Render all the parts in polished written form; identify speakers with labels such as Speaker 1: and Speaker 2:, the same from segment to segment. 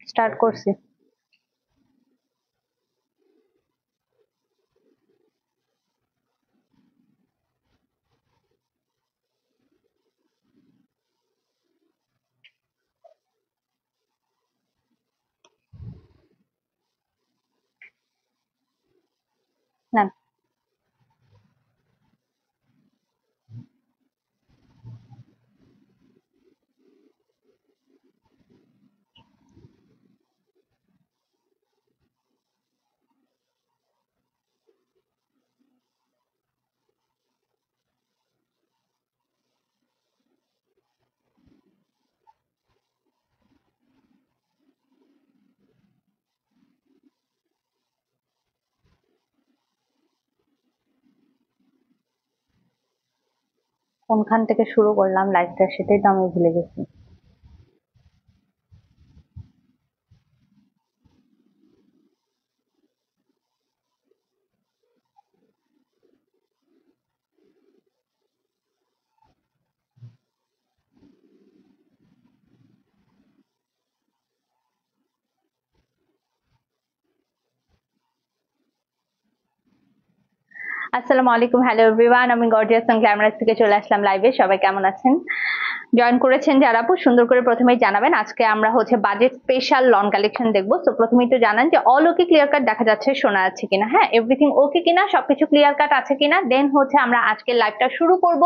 Speaker 1: Start করছি। না, কোনখান থেকে শুরু করলাম লাইভটা সেটাই তো আমি ভুলে গেছি। আসসালামু আলাইকুম, হ্যালো এভরিওয়ান, আমি গর্জিয়াস এন্ড গ্ল্যামারাস থেকে চলে আসলাম লাইভে। সবাই কেমন আছেন? জয়েন করেছেন যারা আপু সুন্দর করে প্রথমেই জানাবেন। আজকে আমরা হচ্ছে বাজেট স্পেশাল লন কালেকশন দেখবো। তো প্রথমেই তো জানান যে অল ওকে ক্লিয়ার কাট দেখা যাচ্ছে, শোনা যাচ্ছে কিনা, হ্যাঁ এভরিথিং ওকে কিনা, সবকিছু ক্লিয়ার কাট আছে কিনা। দেন হচ্ছে আমরা আজকের লাইভটা শুরু করব।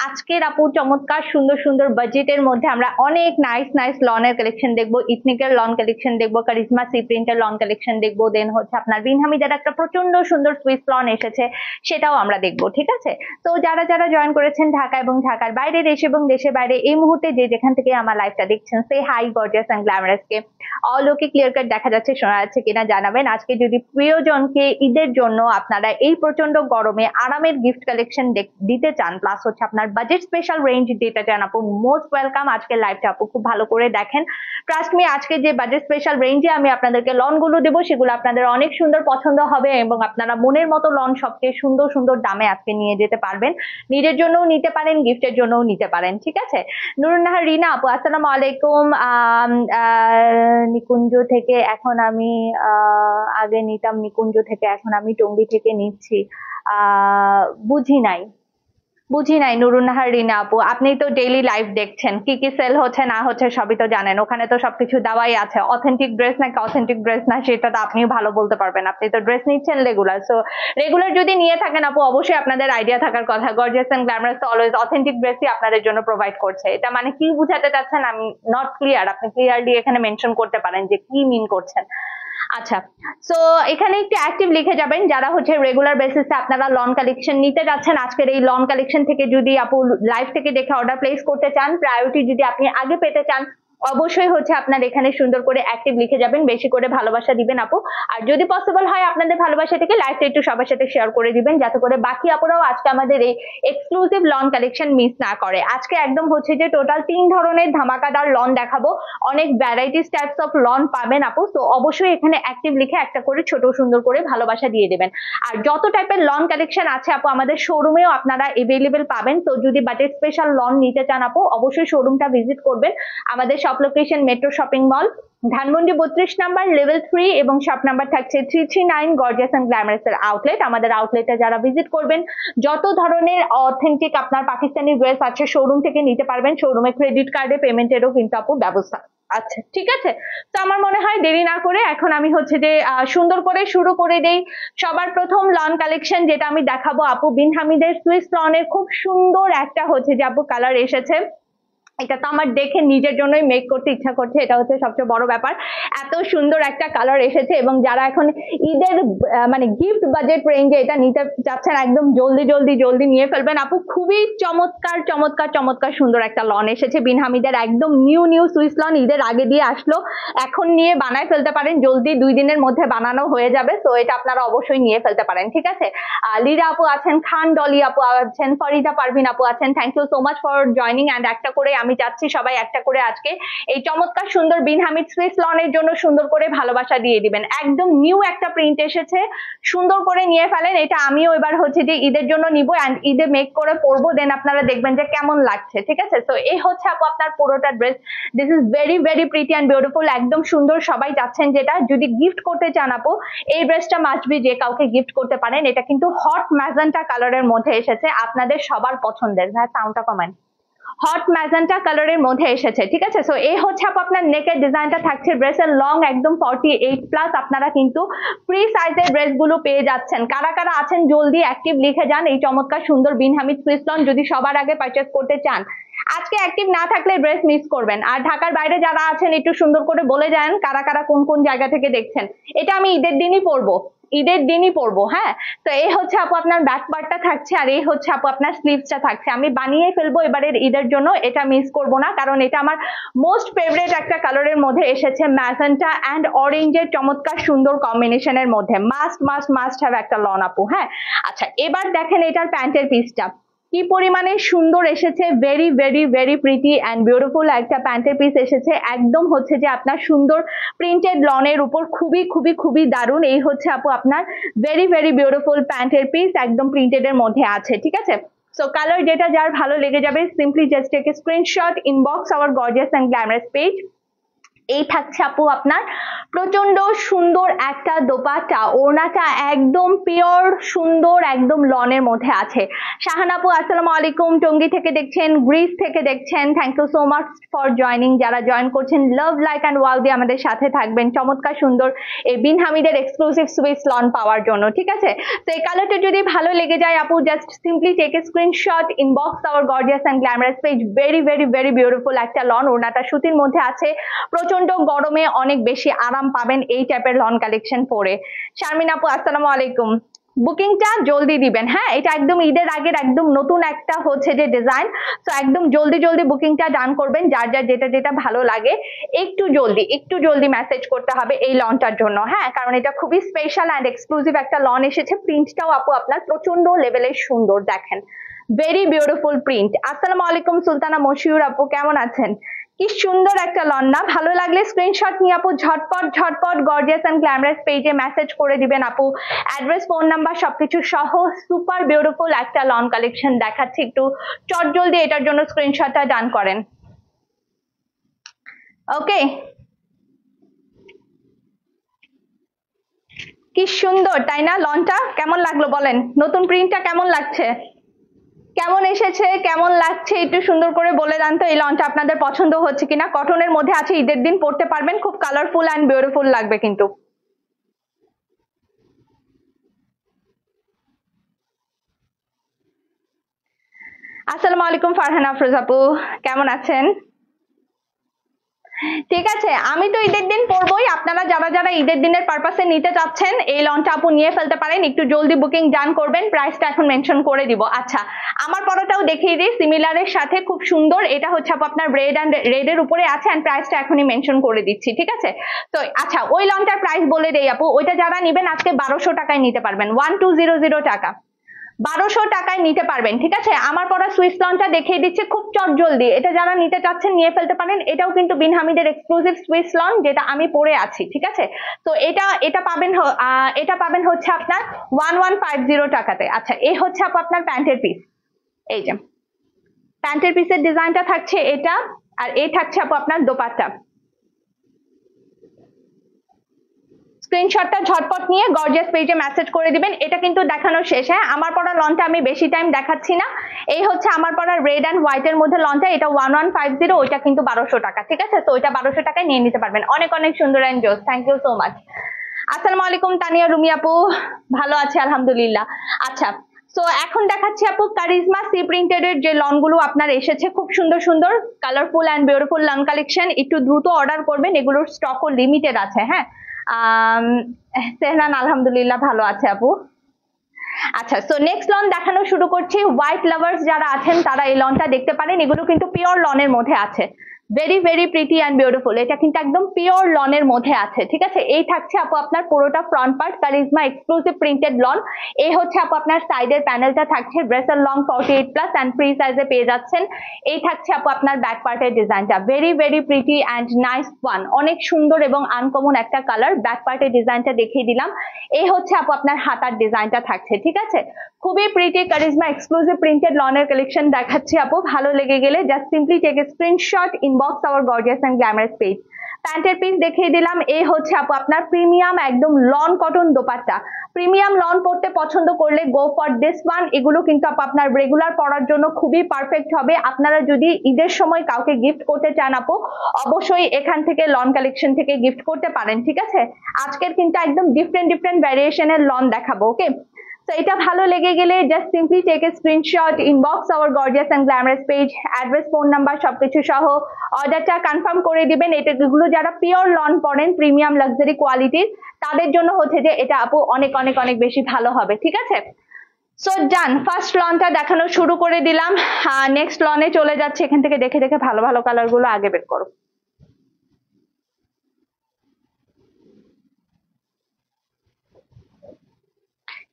Speaker 1: আজকের আপু চমৎকার সুন্দর সুন্দর বাজেটের মধ্যে আমরা অনেক নাইস নাইস লনের কালেকশন দেখবো, ইথনিকের লন কালেকশন দেখবো, কারিজমা সি প্রিন্টের লন কালেকশন দেখবো। দেন হচ্ছে আপনার বিন হামিদের একটা প্রচন্ড সুন্দর সুইস লন এসেছে, সেটাও আমরা দেখবো। ঠিক আছে, তো যারা যারা জয়েন করেছেন ঢাকা এবং ঢাকার বাইরে, দেশ এবং দেশের বাইরে, এই মুহূর্তে যে যেখান থেকে আমার লাইভটা দেখছেন, say hi gorgeous and glamorous কে অল ওকে ক্লিয়ার কাট দেখা যাচ্ছে, শোনা যাচ্ছে কিনা জানাবেন। আজকে যদি প্রিয়জনকে ঈদের জন্য আপনারা এই প্রচন্ড গরমে আরামের গিফট কালেকশন দিতে চান, প্লাস হচ্ছে আপনার বাজেট স্পেশাল রেঞ্জ দিতে চান, আপু মোস্ট ওয়েলকাম। আজকের লাইভটা আপু খুব ভালো করে দেখেন। ট্রাস্ট মি, আজকে যে বাজেট স্পেশাল রেঞ্জে আমি আপনাদেরকে লন গুলো দেবো, সেগুলো আপনাদের অনেক সুন্দর পছন্দ হবে এবং আপনারা মনের মতো লন সবচেয়ে সুন্দর সুন্দর দামে আজকে নিয়ে যেতে পারবেন। নিজের জন্যও নিতে পারেন, গিফটের জন্যও নিতে পারেন। ঠিক আছে, নুরুন্নাহার রিনা আপু আসসালামু আলাইকুম। নিকুঞ্জ থেকে এখন আমি আগে নিতাম নিকুঞ্জ থেকে, এখন আমি টঙ্গী থেকে নিচ্ছি। বুঝি নাই, বুঝি নাই নুরুন্নাহার রিনা আপু, আপনি তো ডেইলি লাইভ দেখছেন, কি কি সেল হচ্ছে না হচ্ছে সবই তো জানেন, ওখানে তো সবকিছু দেওয়াই আছে। অথেন্টিক ড্রেস নাকি অথেন্টিক ড্রেস না সেটা তো আপনিও ভালো বলতে পারবেন, আপনি তো ড্রেস নিচ্ছেন রেগুলার। সো রেগুলার যদি নিয়ে থাকেন আপু, অবশ্যই আপনাদের আইডিয়া থাকার কথা gorgeous and glamorous always authentic ড্রেসই আপনাদের জন্য প্রোভাইড করছে। এটা মানে কি বুঝাতে চাচ্ছেন আমি নট ক্লিয়ার, আপনি ক্লিয়ারলি এখানে মেনশন করতে পারেন যে কি মিন করছেন। আচ্ছা, সো এখানে একটু অ্যাক্টিভ লিখে যাবেন যারা হচ্ছে রেগুলার বেসিসে আপনারা লন কালেকশন নিতে যাচ্ছেন। আজকের এই লন কালেকশন থেকে যদি আপু লাইভ থেকে দেখে অর্ডার প্লেস করতে চান, প্রায়োরিটি যদি আপনি আগে পেতে চান, অবশ্যই হচ্ছে আপনার এখানে সুন্দর করে অ্যাক্টিভ লিখে যাবেন, বেশি করে ভালোবাসা দিবেন আপু। আর যদি পসিবল হয় আপনাদের ভালোবাসা থেকে লাইভটা একটু সবার সাথে শেয়ার করে দিবেন, যাতে করে বাকি আপুরাও আজকে আমাদের এই এক্সক্লুসিভ লন কালেকশন মিস না করে। আজকে একদম হচ্ছে যে টোটাল 3 ধরনের ধামাকাদার লন দেখাবো, অনেক ভ্যারাইটিস টাইপস অফ লন পাবেন আপু। তো অবশ্যই এখানে অ্যাক্টিভ লিখে একটা করে ছোট সুন্দর করে ভালোবাসা দিয়ে দেবেন। আর যত টাইপের লন কালেকশন আছে আপু আমাদের শোরুমেও আপনারা এভেলেবেল পাবেন। তো যদি বাজেট স্পেশাল লন নিতে চান আপু, অবশ্যই শোরুমটা ভিজিট করবেন। আমাদের shop location metro shopping mall, Dhanmondi 32 number, level 3 এবং শপ নাম্বার থাকছে 339, গর্জিয়াস এন্ড গ্ল্যামারাস এর আউটলেট। আমাদের আউটলেটে যারা ভিজিট করবেন, যত ধরনের অথেন্টিক আপনার পাকিস্তানি ড্রেস আছে শোরুম থেকে নিতে পারবেন। শোরুমে ক্রেডিট কার্ডে পেমেন্টেরও কিন্তু আপু ব্যবস্থা আচ্ছা। ঠিক আছে, তো আমার মনে হয় দেরি না করে এখন আমি হচ্ছে যে সুন্দর করে শুরু করে দেই। সবার প্রথম লন কালেকশন যেটা আমি দেখাবো আপু, বিন হামিদের সুইস লনের খুব সুন্দর একটা হচ্ছে যে আপু কালার এসেছে। এটা তো আমার দেখে নিজের জন্যই মেক করতে ইচ্ছা করছে, এটা হচ্ছে সবচেয়ে বড় ব্যাপার। এত সুন্দর একটা কালার এসেছে এবং যারা এখন ঈদের মানে গিফট বাজেট রেঞ্জে এটা নিতে চাচ্ছেন, একদম জলদি জলদি জলদি নিয়ে ফেলবেন আপু। খুবই চমৎকার চমৎকার চমৎকার সুন্দর একটা লন এসেছে বিন হামিদের, একদম নিউ নিউ সুইস লন, ঈদের আগে দিয়ে আসলো, এখন নিয়ে বানায় ফেলতে পারেন জলদি, 2 দিনের মধ্যে বানানো হয়ে যাবে। তো এটা আপনারা অবশ্যই নিয়ে ফেলতে পারেন। ঠিক আছে, লিরা আপু আছেন, খান ডলি আপু আছেন, ফরিদা পারভিন আপু আছেন, thank you so much for joining. And একটা করে আমি চাচ্ছি সবাই একটা করে আজকে এই চমৎকার সুন্দর বিন হামিদ সুইস লনের জন্য জন্য সুন্দর করে ভালোবাসা দিয়ে দিবেন। একদম নিউ একটা প্রিন্ট এসেছে, সুন্দর করে নিয়ে ফেলেন। এটা আমিও এবার হচ্ছে যে ঈদের জন্য নিব এন্ড ঈদে মেক করে পরবো, দেন আপনারা দেখবেন যে কেমন লাগছে। ঠিক আছে, তো এই হচ্ছে আপু আপনার পুরোটা dress. This is very very pretty and beautiful, একদম সুন্দর। সবাই চাচ্ছেন যেটা, যদি গিফট করতে চান আপু এই ড্রেসটা মাস্ট বি, যে কাউকে গিফট করতে পারেন। এটা কিন্তু হট ম্যাজেন্টা কালারের মধ্যে এসেছে, আপনাদের সবার পছন্দের। ভাই সাউন্ডটা কমান, হট ম্যাজেন্টা কালারের মধ্যে এসেছে। ঠিক আছে, সো এই হচ্ছে আপু আপনার নেকের ডিজাইনটা থাকছে। ড্রেসের লং একদম 48 প্লাস। আপনারা কিন্তু ফ্রি সাইজের ড্রেস গুলো পেয়ে যাচ্ছেন। কারা কারা আছেন জলদি অ্যাক্টিভ লিখে যান এই চমৎকার সুন্দর বিন হামিদ সুইস লন যদি সবার আগে পারচেজ করতে চান। আজকে অ্যাক্টিভ না থাকলে ড্রেস মিস করবেন। আর ঢাকার বাইরে যারা আছেন একটু সুন্দর করে বলে যান কারা কারা কোন কোন জায়গা থেকে দেখছেন। এটা আমি ঈদের দিনই পরবো, ঈদের দিনই পরবো। হ্যাঁ, তো এই হচ্ছে আপু আপনার ব্যাক পার্টটা থাকছে, আর এই হচ্ছে আপু আপনার স্লিভসটা থাকছে। আমি বানিয়ে ফেলবো এবারের ঈদের জন্য, এটা মিস করব না, কারণ এটা আমার মোস্ট ফেভারিট একটা কালারের মধ্যে এসেছে। ম্যাজেন্টা অ্যান্ড অরেঞ্জের চমৎকার সুন্দর কম্বিনেশনের মধ্যে মাস্ট মাস্ট মাস্ট হ্যাভ একটা লন আপু। হ্যাঁ, আচ্ছা এবার দেখেন এটার প্যান্টের পিসটা কি পরিমাণে সুন্দর এসেছে। Very very very pretty and beautiful একটা প্যান্টের পিস এসেছে। একদম হচ্ছে যে আপনার সুন্দর প্রিন্টেড লনের উপর, খুবই খুবই খুবই দারুণ। এই হচ্ছে আপু আপনার ভেরি ভেরি বিউটিফুল প্যান্টের পিস, একদম প্রিন্টেড এর মধ্যে আছে। ঠিক আছে, সো কালার যেটা যার ভালো লেগে যাবে simply just take a screenshot, inbox our gorgeous and glamorous page. এই থাকছে আপু আপনার প্রচন্ড সুন্দর একটা দোপাট্টা, ওড়নাটা একদম পিওর সুন্দর, একদম লনের মধ্যে আছে। শাহান আপু আসসালামু আলাইকুম, টঙ্গী থেকে দেখছেন, গ্রিস থেকে দেখছেন, thank you so much for joining. যারা জয়েন করছেন লাভ লাইক অ্যান্ড ওয়াও দিয়ে আমাদের সাথে থাকবেন চমৎকার সুন্দর এই বিন হামিদের এক্সক্লুসিভ সুইস লন পাওয়ার জন্য। ঠিক আছে, তো এই কালারটা যদি ভালো লেগে যায় আপু just simply take a screenshot, inbox our gorgeous and glamorous page. Very very very beautiful একটা লন, ওড়নাটা সুতির মধ্যে আছে। প্রচন্ড গরমে অনেক বেশি আরাম পাবেন এই টাইপের লন কালেকশন পরে। শারমিন আপু আসসালামু আলাইকুম, বুকিংটা জলদি দিবেন। হ্যাঁ, এটা একদম ঈদের আগের একদম নতুন একটা হচ্ছে যে ডিজাইন, তো একদম জলদি জলদি বুকিংটা ডান করবেন। যার যার যেটা যেটা ভালো লাগে একটু জলদি মেসেজ করতে হবে এই লনটার জন্য। হ্যাঁ, কারণ এটা খুবই স্পেশাল অ্যান্ড এক্সক্লুসিভ একটা লন এসেছে। প্রিন্টটাও আপু আপনার প্রচন্ড লেভেলের সুন্দর, দেখেন ভেরি বিউটিফুল প্রিন্ট। আসসালামু আলাইকুম সুলতানা মশিউর আপু, কেমন আছেন? কি সুন্দর একটা লন না? ভালো লাগলে স্ক্রিনশট নিয়ে আপু ঝটপট ঝটপট গর্জিয়াস এন্ড গ্ল্যামারাস পেজে মেসেজ করে দিবেন আপু, অ্যাড্রেস ফোন নাম্বার সবকিছু সহ। সুপার বিউটিফুল একটা লন কালেকশন দেখাচ্ছি, একটু চট জলদি এটার জন্য স্ক্রিনশটটা ডান করেন। ওকে, কি সুন্দর তাই না? লনটা কেমন লাগলো বলেন? নতুন প্রিন্টটা কেমন লাগছে, কেমন এসেছে, কেমন লাগছে একটু সুন্দর করে বলে দেন তো। এই লনটা আপনাদের পছন্দ হচ্ছে কিনা? কটনের মধ্যে আছে, ঈদের দিন পরতে পারবেন, খুব কালারফুল অ্যান্ড বিউটিফুল লাগবে কিন্তু। আসসালামু আলাইকুম ফারহানা আফরোজ আপু, কেমন আছেন? ঠিক আছে, আমি তো ঈদের দিন পরবই। আপনারা যারা যারা ঈদের দিনের পারপাসে নিতে চাচ্ছেন এই লনটা আপু নিয়ে ফেলতে পারেন, একটু জলদি বুকিং ডান করবেন। প্রাইসটা এখন মেনশন করে দিব। আচ্ছা, আমার পরাটাও দেখিয়ে দিই, সিমিলারের সাথে খুব সুন্দর। এটা হচ্ছে আপু আপনার রেড অ্যান্ড রেডের উপরে আছে, এন্ড প্রাইসটা এখনই মেনশন করে দিচ্ছি। ঠিক আছে, তো আচ্ছা ওই লনটার প্রাইস বলে দেই আপু। ওইটা যারা নিবেন আজকে 1200 টাকায় নিতে পারবেন, 1200 টাকা, 1200 টাকায় নিতে পারবেন। ঠিক আছে, আমার পরা সুইস লনটা দেখিয়ে দিচ্ছে খুব চট জলদি। এটা যারা নিতে চাচ্ছেন নিয়ে ফেলতে পারেন। এটাও কিন্তু বিন হামিদের এক্সক্লুসিভ সুইস লন, যেটা আমি পরে আছি। ঠিক আছে, তো এটা পাবেন হচ্ছে আপনার 1150 টাকাতে। আচ্ছা, এই হচ্ছে আপু আপনার প্যান্টের পিস। এই যে প্যান্টের পিসের ডিজাইনটা থাকছে এটা, আর এই থাকছে আপু আপনার দোপাট্টা। স্ক্রিনশটটা ঝটপট নিয়ে গর্জিয়াস পেজে মেসেজ করে দিবেন। এটা কিন্তু দেখানো শেষ। হ্যাঁ, আমার পরা লনটা আমি বেশি টাইম দেখাচ্ছি না। এই হচ্ছে আমার পরা রেড অ্যান্ড হোয়াইট এর মধ্যে লনটা, এটা 1150, ওইটা কিন্তু 1200 টাকা। ঠিক আছে, তো ওইটা 1200 টাকায় নিয়ে নিতে পারবেন। অনেক অনেক সুন্দর অ্যান্ড জোস, থ্যাংক ইউ সো মাচ। আসসালামু আলাইকুম তানিয়া রুমি আপু, ভালো আছে আলহামদুলিল্লাহ। আচ্ছা, তো এখন দেখাচ্ছি আপু কারিজমা সি প্রিন্টেড এর যে লন গুলো আপনার এসেছে, খুব সুন্দর সুন্দর colourful and beautiful loan collection. একটু দ্রুত অর্ডার করবেন, এগুলোর স্টকও লিমিটেড আছে। হ্যাঁ, সেহরান আলহামদুলিল্লাহ ভালো আছে আপু। আচ্ছা, সো নেক্সট লন দেখানো শুরু করছি। হোয়াইট লাভার্স যারা আছেন তারা এই লনটা দেখতে পারেন। এগুলো কিন্তু পিওর লনের মধ্যে আছে, very very pretty and beautiful. এটা কিন্তু একদম পিওর লনের মধ্যে আছে, ঠিক আছে। এই থাকছে আপু আপনার পুরোটা front part, charisma exclusive printed lawn. এই হচ্ছে আপু আপনার সাইডের প্যানেলটা থাকছে, ড্রেসের লং 48+ অ্যান্ড ফ্রি সাইজে পেয়ে যাচ্ছেন। এই থাকছে আপু আপনার ব্যাক পার্টের ডিজাইনটা, very very pretty and nice one, অনেক সুন্দর এবং আনকমন একটা কালার। ব্যাক পার্টের ডিজাইনটা দেখিয়ে দিলাম। এই হচ্ছে আপু আপনার হাতার ডিজাইনটা থাকছে, ঠিক আছে। খুবই প্রিটি কারিজমা এক্সক্লুসিভ প্রিন্টেড লনের কালেকশন দেখাচ্ছি আপু, ভালো লেগে গেলে just simply take a screenshot, inbox our gorgeous and glamorous page. প্যান্টের পিস দেখিয়ে দিলাম। এই হচ্ছে আপু আপনার প্রিমিয়াম একদম lawn cotton dupatta. Premium lawn পড়তে পছন্দ করলে গো ফর দিস ওয়ান। এগুলো কিন্তু আপু আপনার রেগুলার পরার জন্য খুবই পারফেক্ট হবে। আপনারা যদি ঈদের সময় কাউকে গিফট করতে চান আপু, অবশ্যই এখান থেকে লন কালেকশন থেকে গিফট করতে পারেন, ঠিক আছে। আজকের কিন্তু একদম ডিফারেন্ট ডিফারেন্ট ভ্যারিয়েশনের লন দেখাবো, ওকে। তো এটা ভালো লেগে গেলে just simply take a screenshot, inbox our gorgeous and glamorous page, address, phone number সবকিছু সহ অর্ডারটা কনফার্ম করে দিবেন। এগুলো যারা পিওর লন পড়েন প্রিমিয়াম লাক্সারি কোয়ালিটির, তাদের জন্য হচ্ছে যে এটা আপু অনেক অনেক অনেক বেশি ভালো হবে, ঠিক আছে। সো ডান, ফার্স্ট লনটা দেখানো শুরু করে দিলাম। নেক্সট লনে চলে যাচ্ছে। এখান থেকে দেখে দেখে ভালো ভালো কালার গুলো আগে বের করো।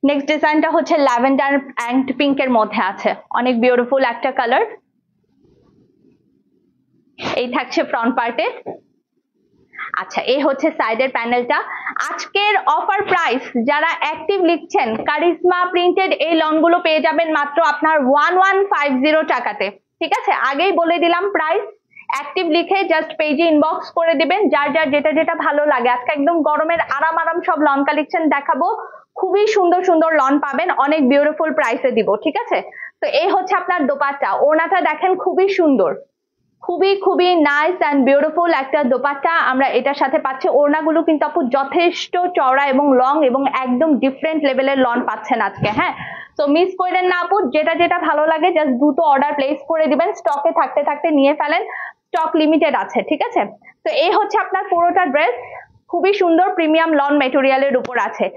Speaker 1: নেক্সট ডিজাইনটা হচ্ছে ল্যাভেন্ডার অ্যান্ড পিঙ্কের মধ্যে আছে, অনেক বিউটিফুল একটা কালার। এই থাকছে ফ্রন্ট পার্টে। আচ্ছা, এই হচ্ছে সাইডের প্যানেলটা। আজকের অফার প্রাইস যারা অ্যাক্টিভ লিখছেন, কারিজমা প্রিন্টেড এই লনগুলো পেয়ে যাবেন মাত্র আপনার 1150 টাকাতে, ঠিক আছে। আগেই বলে দিলাম প্রাইস, অ্যাক্টিভ লিখে জাস্ট পেজে ইনবক্স করে দিবেন যার যার যেটা যেটা ভালো লাগে। আজকে একদম গরমের আরাম আরাম সব লন কালেকশন দেখাবো, খুবই সুন্দর সুন্দর লন পাবেন, অনেক বিউটিফুল প্রাইসে দিব, ঠিক আছে। তো এই হচ্ছে আপনার দোপাট্টা, ওড়নাটা দেখেন খুবই সুন্দর, খুবই খুবই নাইস অ্যান্ড বিউটিফুল একটা দোপাট্টা আমরা এটার সাথে পাচ্ছি। ওড়নাগুলো কিন্তু আপু যথেষ্ট চওড়া এবং লং এবং একদম ডিফারেন্ট লেভেলের লন পাচ্ছেন আজকে, হ্যাঁ। তো মিস করেন না আপু, যেটা যেটা ভালো লাগে জাস্ট দ্রুত অর্ডার প্লেস করে দিবেন, স্টকে থাকতে থাকতে নিয়ে ফেলেন, স্টক লিমিটেড আছে, ঠিক আছে। তো এই হচ্ছে আপনার পুরোটা ড্রেস, খুবই সুন্দর প্রিমিয়াম লন মেটেরিয়ালের উপর আছে।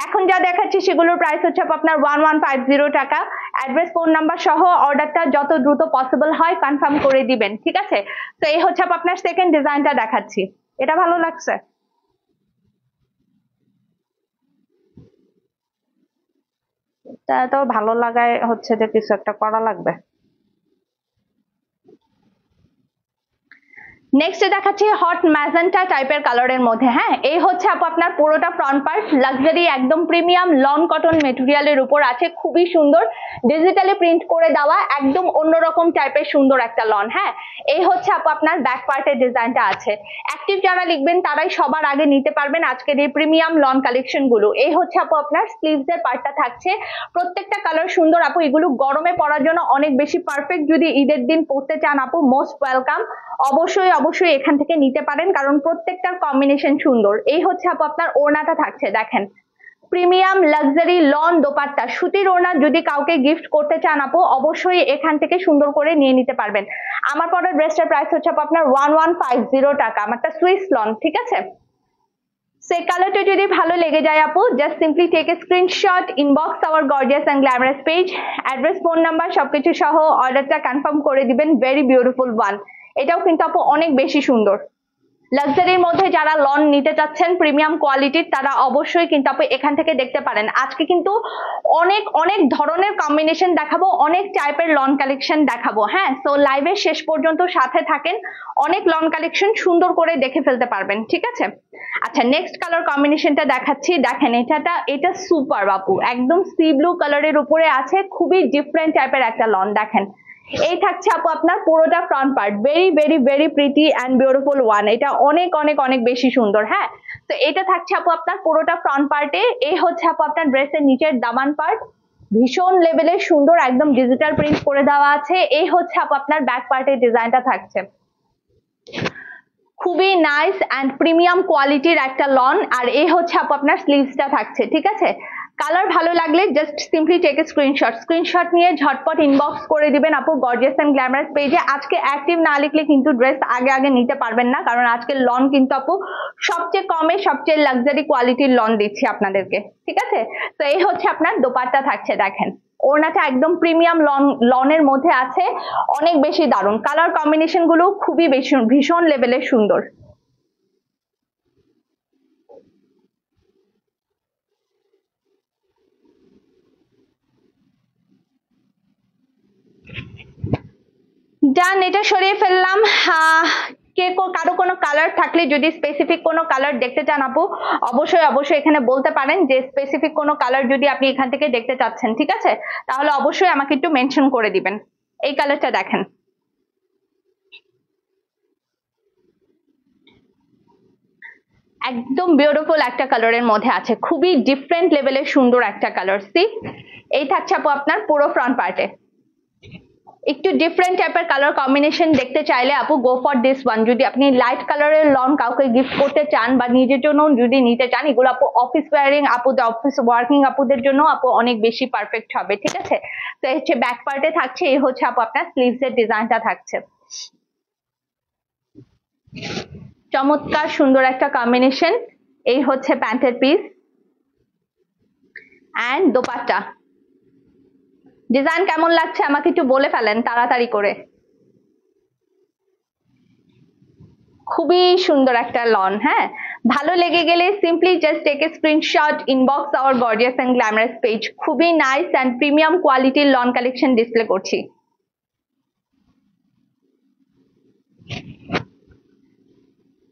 Speaker 1: এখন যা দেখাচ্ছি সেগুলোর প্রাইস হচ্ছে আপনার 1150 টাকা। অ্যাড্রেস, ফোন নাম্বার সহ অর্ডারটা যত দ্রুত পসিবল হয় কনফার্ম করে দিবেন, ঠিক আছে। তো এই হচ্ছে আপনার সেকেন্ড ডিজাইনটা দেখাচ্ছি, এটা ভালো লাগছে। তা তো ভালো লাগায় হচ্ছে যে কিছু একটা করা লাগবে। নেক্সট দেখাচ্ছি হট ম্যাজেন্টা টাইপের কালারের মধ্যে, হ্যাঁ। এই হচ্ছে আপু আপনার পুরোটা ফ্রন্ট পার্ট, লাক্সারি একদম প্রিমিয়াম লন কটন মেটেরিয়ালের উপর আছে, খুবই সুন্দর ডিজিটালি প্রিন্ট করে দেওয়া, একদম অন্যরকম টাইপের সুন্দর একটা লন, হ্যাঁ। এই হচ্ছে আপু আপনার ব্যাক পার্টের ডিজাইনটা আছে। অ্যাক্টিভ যারা লিখবেন তারাই সবার আগে নিতে পারবেন আজকের এই প্রিমিয়াম লন কালেকশন গুলো। এই হচ্ছে আপু আপনার স্লিভস এর পার্টটা থাকছে, প্রত্যেকটা কালার সুন্দর আপু, এগুলো গরমে পরার জন্য অনেক বেশি পারফেক্ট। যদি ঈদের দিন পরতে চান আপু, মোস্ট ওয়েলকাম, অবশ্যই অবশ্যই এখান থেকে নিতে পারেন, কারণ প্রত্যেকটার কম্বিনেশন সুন্দর। এই হচ্ছে আপু আপনার ওড়নাটা থাকছে, দেখেন প্রিমিয়াম লাক্সারি লন দোপাট্টা, সুতির ওড়না যদি কাউকে গিফট করতে চান আপু, অবশ্যই এখান থেকে সুন্দর করে নিয়ে নিতে পারবেন। আমার পরা ড্রেসটার প্রাইস হচ্ছে আপু আপনার 1150 টাকা, আমারটা সুইস লন, ঠিক আছে। সে কালারটা যদি ভালো লেগে যায় আপু, just simply take a screenshot, inbox our gorgeous and glamorous page, address, phone number সবকিছু সহ অর্ডারটা কনফার্ম করে দিবেন। ভেরি বিউটিফুল ওয়ান, এটাও কিন্তু আপু অনেক বেশি সুন্দর। লাক্সারির মধ্যে যারা লন নিতে চাচ্ছেন প্রিমিয়াম কোয়ালিটির, তারা অবশ্যই কিন্তু আপু এখান থেকে দেখতে পারেন। আজকে কিন্তু অনেক অনেক ধরনের কম্বিনেশন দেখাবো, অনেক টাইপের লন কালেকশন দেখাবো, হ্যাঁ। সো লাইভের শেষ পর্যন্ত সাথে থাকেন, অনেক লন কালেকশন সুন্দর করে দেখে ফেলতে পারবেন, ঠিক আছে। আচ্ছা, নেক্সট কালার কম্বিনেশনটা দেখাচ্ছি, দেখেন এটা সুপার বাপু, একদম সি ব্লু কালারের উপরে আছে, খুবই ডিফারেন্ট টাইপের একটা লন। দেখেন এই থাকছে আপু আপনার পুরোটা front part, very very very pretty and beautiful one, এটা অনেক অনেক অনেক বেশি সুন্দর, হ্যাঁ। তো এটা থাকছে আপু আপনার পুরোটা ফ্রন্ট পার্টে। এই হচ্ছে আপু আপনার ড্রেসের নিচের দামান পার্ট, ভীষণ লেভেলের সুন্দর, একদম ডিজিটাল প্রিন্ট করে দেওয়া আছে। এই হচ্ছে আপু আপনার ব্যাক পার্টের ডিজাইনটা থাকছে, খুবই নাইস অ্যান্ড প্রিমিয়াম কোয়ালিটির একটা লন। আর এই হচ্ছে আপু আপনার স্লিভসটা থাকছে, ঠিক আছে। কালার ভালো লাগলে just simply take a screenshot নিয়ে ঝটপট ইনবক্স করে দিবেন আপু গর্জিয়াস এন্ড গ্ল্যামারাস পেজে। আজকে অ্যাক্টিভ না লিখলে কিন্তু ড্রেস আগে আগে নিতে পারবেন না, কারণ আজকে লন কিন্তু আপু সবচেয়ে কমে সবচেয়ে লাক্সারি কোয়ালিটির লন দিচ্ছি আপনাদেরকে, ঠিক আছে। তো এই হচ্ছে আপনার দোপাট্টা থাকছে, দেখেন ওড়নাটা একদম প্রিমিয়াম লনের মধ্যে আছে, অনেক বেশি দারুণ। কালার কম্বিনেশন গুলো খুবই বেশি ভীষণ লেভেলের সুন্দর। ডান, এটা সরিয়ে ফেললাম। কারো কোনো কালার থাকলে, যদি স্পেসিফিক কোনো কালার দেখতে চান আপু, অবশ্যই অবশ্যই এখানে বলতে পারেন যে স্পেসিফিক কোনো কালার যদি আপনি এখান থেকে দেখতে চাচ্ছেন, ঠিক আছে? তাহলে অবশ্যই আমাকে একটু মেনশন করে দিবেন। এই কালারটা দেখেন, একদম বিউটিফুল একটা কালারের মধ্যে আছে, খুবই ডিফারেন্ট লেভেলের সুন্দর একটা কালার। সি, এই থাকছে আপু আপনার পুরো ফ্রন্ট পার্টে। একটু ডিফারেন্ট টাইপের কালার কম্বিনেশন দেখতে চাইলে আপু গো ফর দিস ওয়ান। যদি আপনি লাইট কালারের লন কাউকে গিফট করতে চান বা নিজের জন্য যদি নিতে চান, এগুলো আপু অফিস ওয়ারিং আপুদের, অফিস ওয়ার্কিং আপুদের জন্য আপু অনেক বেশি পারফেক্ট হবে, ঠিক আছে? তো এই হচ্ছে ব্যাক পার্টে থাকছে, এই হচ্ছে আপু আপনার স্লিভস এর ডিজাইনটা থাকছে। চমৎকার সুন্দর একটা কম্বিনেশন। এই হচ্ছে প্যান্টের পিস অ্যান্ড দোপাট্টা। ডিজাইন কেমন লাগছে আমাকে একটু বলে ফেলেন তাড়াতাড়ি করে। খুবই সুন্দর একটা লন। হ্যাঁ, ভালো লেগে গেলে simply just take a screenshot, inbox our gorgeous and glamorous page. খুবই নাইস এন্ড প্রিমিয়াম কোয়ালিটির লন কালেকশন ডিসপ্লে করছি।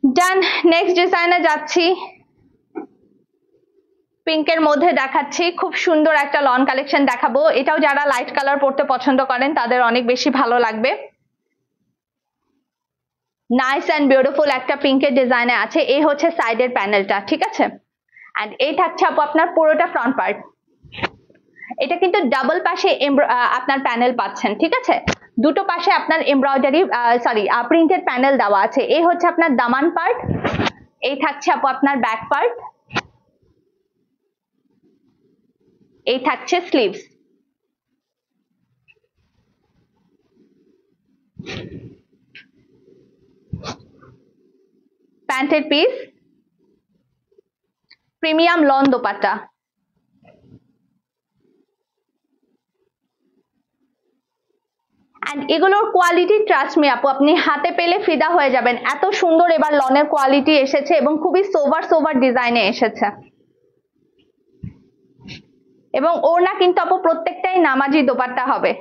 Speaker 1: ডান, নেক্সট ডিজাইনে যাচ্ছি। পিঙ্কের মধ্যে দেখাচ্ছি, খুব সুন্দর একটা লন কালেকশন দেখাবো। এটাও যারা লাইট কালার পরতে পছন্দ করেন তাদের অনেক বেশি ভালো লাগবে। নাইস এন্ড বিউটিফুল একটা পিঙ্কের ডিজাইনে আছে। এই হচ্ছে সাইডের প্যানেলটা, ঠিক আছে? এন্ড এই থাকছে আপু আপনার পুরোটা ফ্রন্ট পার্ট। এটা কিন্তু ডাবল পাশে আপনার প্যানেল পাচ্ছেন, ঠিক আছে? দুটো পাশে আপনার এমব্রয়ডারি সরি প্রিন্টেড প্যানেল দেওয়া আছে। এই হচ্ছে আপনার দামান পার্ট, এই থাকছে আপু আপনার ব্যাক পার্ট, এই থাকছে স্লিভস। প্যান্টের piece, premium lawn dupatta. And এগুলোর কোয়ালিটি ট্রাস্ট মি আপু, আপনি হাতে পেলে ফিদা হয়ে যাবেন। এত সুন্দর এবার লনের কোয়ালিটি এসেছে এবং খুবই সোভার সোভার ডিজাইনে এসেছে। এবং ওড়না কিন্তু আপু প্রত্যেকটাই নামাজি দোপাট্টা হবে।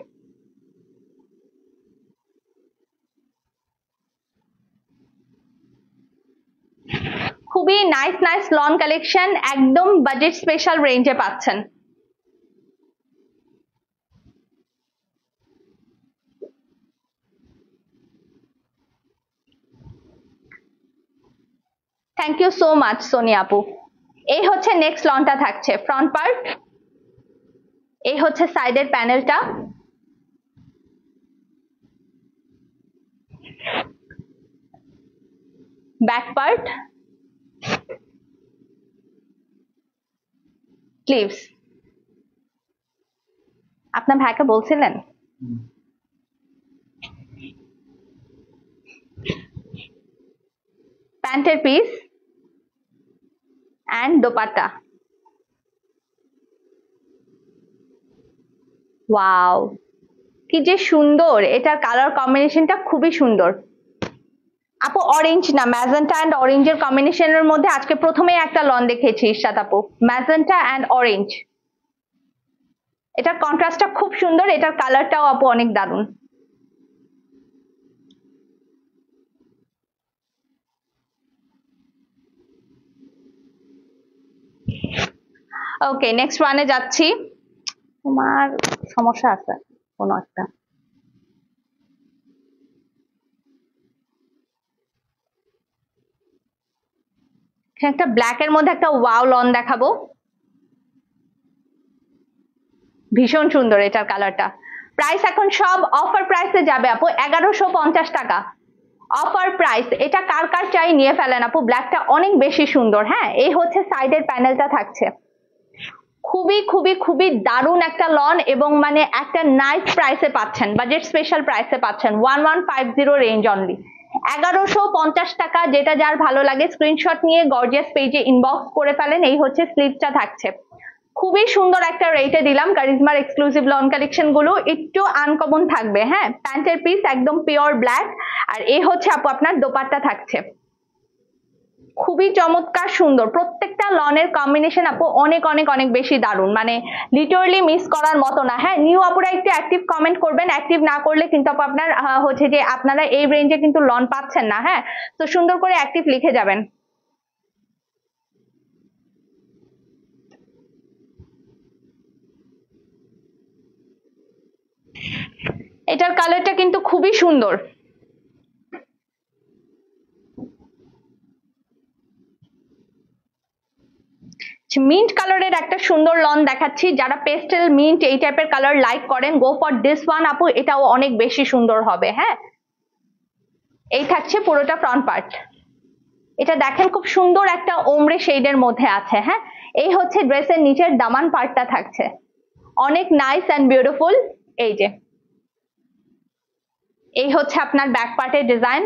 Speaker 1: খুবই নাইস নাইস লন কালেকশন, একদম বাজেট স্পেশাল রেঞ্জে পাচ্ছেন। Thank you so much Sonia আপু। এই হচ্ছে নেক্সট লনটা থাকছে, ফ্রন্ট পার্ট, এই হচ্ছে সাইডের প্যানেলটা, ব্যাক পার্ট, স্লিভস। আপনার ভাইকে বলছিলেন? প্যান্টের পিস অ্যান্ড দোপাট্টা। ওয়াও, কি যে সুন্দর! এটার কালার কম্বিনেশনটা খুবই সুন্দর আপু। অরেঞ্জ না, ম্যাজেন্টা অ্যান্ড অরেঞ্জের কম্বিনেশনের মধ্যে আজকে প্রথমেই একটা লন দেখেছি ইরশাদ আপু, ম্যাজেন্টা অ্যান্ড অরেঞ্জ। এটার কন্ট্রাস্টটা খুব সুন্দর, এটার কালারটাও আপু অনেক দারুণ। ওকে, নেক্সট ওয়ানে যাচ্ছি। তোমার সমস্যা আছে কোনো একটা? একটা ব্ল্যাক এর মধ্যে একটা ওয়াও লন দেখাবো, ভীষণ সুন্দর এটার কালারটা। প্রাইস এখন সব অফার প্রাইসে যাবে আপু, 1150 টাকা অফার প্রাইস। এটা কার কার চাই নিয়ে ফেলেন আপু, ব্ল্যাকটা অনেক বেশি সুন্দর। হ্যাঁ, এই হচ্ছে সাইডের প্যানেলটা থাকছে। খুবই খুবই খুবই দারুণ একটা লন এবং মানে একটা নাইস প্রাইসে পাচ্ছেন, বাজেট স্পেশাল প্রাইসে পাচ্ছেন, 1150 রেঞ্জ অনলি, 1150 টাকা। যেটা যার ভালো লাগে স্ক্রিনশট নিয়ে গর্জিয়াস পেজে ইনবক্স করে ফেলেন। এই হচ্ছে স্লিভসটা থাকছে, খুবই সুন্দর একটা রেটে দিলাম। কারিজমার এক্সক্লুসিভ লন কালেকশন গুলো একটু আনকমন থাকবে। হ্যাঁ, প্যান্টের পিস একদম পিওর ব্ল্যাক, আর এই হচ্ছে আপু আপনার দোপাট্টা থাকছে। খুবই চমৎকার সুন্দর, প্রত্যেকটা লনের কম্বিনেশন আপু অনেক অনেক অনেক বেশি দারুণ, মানে লিটারালি মিস করার মতো না। হ্যাঁ, নিউ আপুরা একটু অ্যাক্টিভ কমেন্ট করবেন, অ্যাক্টিভ না করলে কিন্তু আপু আপনার হচ্ছে যে আপনারা এই রেঞ্জে কিন্তু লন পাচ্ছেন না। হ্যাঁ, তো সুন্দর করে অ্যাক্টিভ লিখে যাবেন। এটার কালারটা কিন্তু খুবই সুন্দর। মিন্ট কালারের একটা সুন্দর লন দেখাচ্ছি, যারা পেস্টেল মিন্ট এই টাইপের কালার লাইক করেন, গো ফর দিস ওয়ান আপু, এটাও অনেক বেশি সুন্দর হবে। হ্যাঁ, এই থাকছে পুরোটা ফ্রন্ট পার্ট। এটা দেখেন খুব সুন্দর একটা ওমরে শেডের মধ্যে আছে। হ্যাঁ, এই হচ্ছে ড্রেসের নিচের দামান পার্টটা থাকছে, অনেক নাইস অ্যান্ড বিউটিফুল। এই যে এই হচ্ছে আপনার ব্যাক পার্টের ডিজাইন,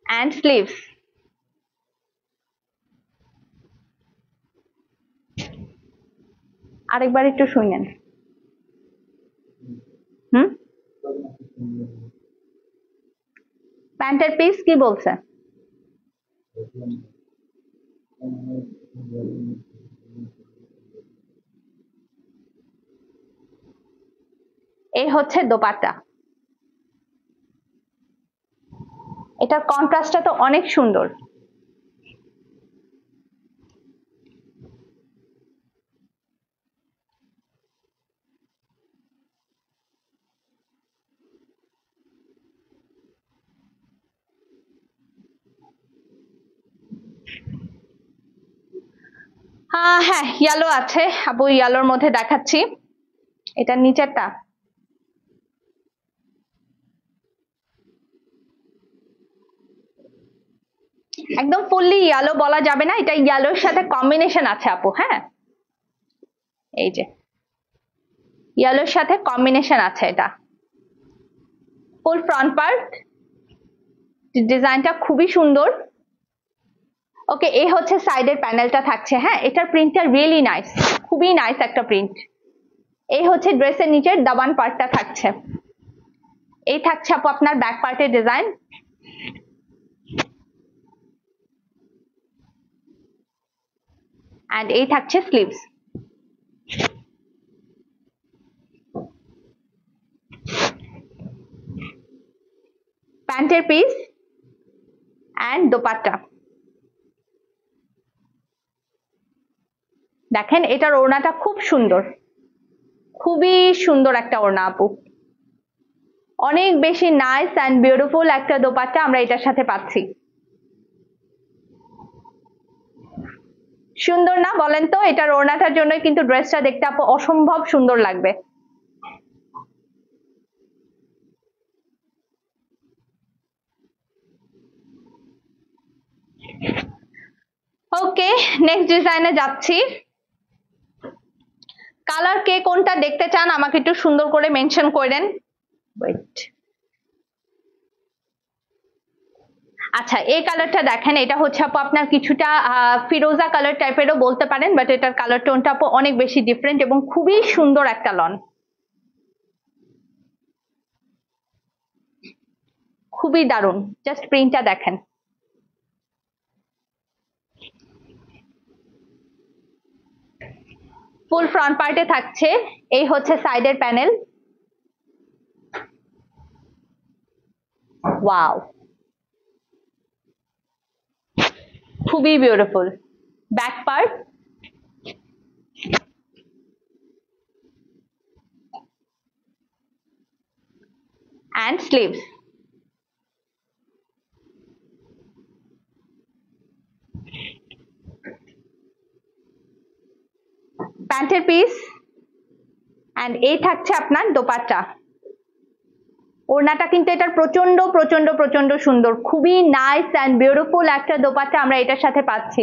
Speaker 1: অ্যান্ড স্লিভস। আরেকবার একটু শুনেন। প্যান্টের পিস কি বলছে? এই হচ্ছে দোপাট্টা, এটার কন্ট্রাস্টটা তো অনেক সুন্দর। হ্যাঁ, ইয়েলো আছে আপু, ইয়েলোর মধ্যে দেখাচ্ছি। এটার নিচেরটা একদম ফুললি ইয়েলো বলা যাবে না, এটা ইয়েলোর সাথে কম্বিনেশন আছে আপু। হ্যাঁ, এই যে ইয়েলোর সাথে কম্বিনেশন আছে, এটা ফুল ফ্রন্ট পার্ট, ডিজাইনটা খুবই সুন্দর। ওকে, এই হচ্ছে সাইডের প্যানেলটা থাকছে। হ্যাঁ, এটার প্রিন্টটা রিয়েলি নাইস, খুবই নাইস একটা প্রিন্ট। এই হচ্ছে ড্রেসের নিচের দাবান পার্টটা থাকছে। এই থাকছে আপু আপনার ব্যাক পার্টের ডিজাইন, অ্যান্ড এই থাকছে স্লিভস। প্যান্টের পিস অ্যান্ড দোপাট্টা। দেখেন এটার ওড়নাটা খুব সুন্দর, খুবই সুন্দর একটা ওড়না আপু, অনেক বেশি নাইস অ্যান্ড বিউটিফুল একটা দোপাট্টা আমরা এটার সাথে পাচ্ছি। সুন্দর না বলেন তো? এটার ওড়নাটার জন্য কিন্তু ড্রেসটা দেখতে আপু অসম্ভব সুন্দর লাগবে। ওকে, নেক্সট ডিজাইনে যাচ্ছি। কালার কে কোনটা দেখতে চান আমাকে একটু সুন্দর করে মেনশন করেন। ওয়েট, আচ্ছা এই কালারটা দেখেন, এটা হচ্ছে আপু আপনার কিছুটা ফিরোজা কালার টাইপেরও বলতে পারেন, বাট এটার কালার টোনটা আপু অনেক বেশি ডিফারেন্ট এবং খুবই সুন্দর একটা লন, খুবই দারুণ। জাস্ট প্রিন্টটা দেখেন। ফুল ফ্রন্ট পার্টে থাকছে, এই হচ্ছে সাইডের প্যানেল। ওয়াও, খুবই beautiful. Back part and sleeves. প্যান্টের পিস অ্যান্ড এই থাকছে আপনার দোপাট্টা। ওড়নাটা কিন্তু এটার প্রচন্ড প্রচন্ড প্রচন্ড সুন্দর, খুবই নাইস অ্যান্ড বিউটিফুল একটা দোপাট্টা আমরা এটার সাথে পাচ্ছি।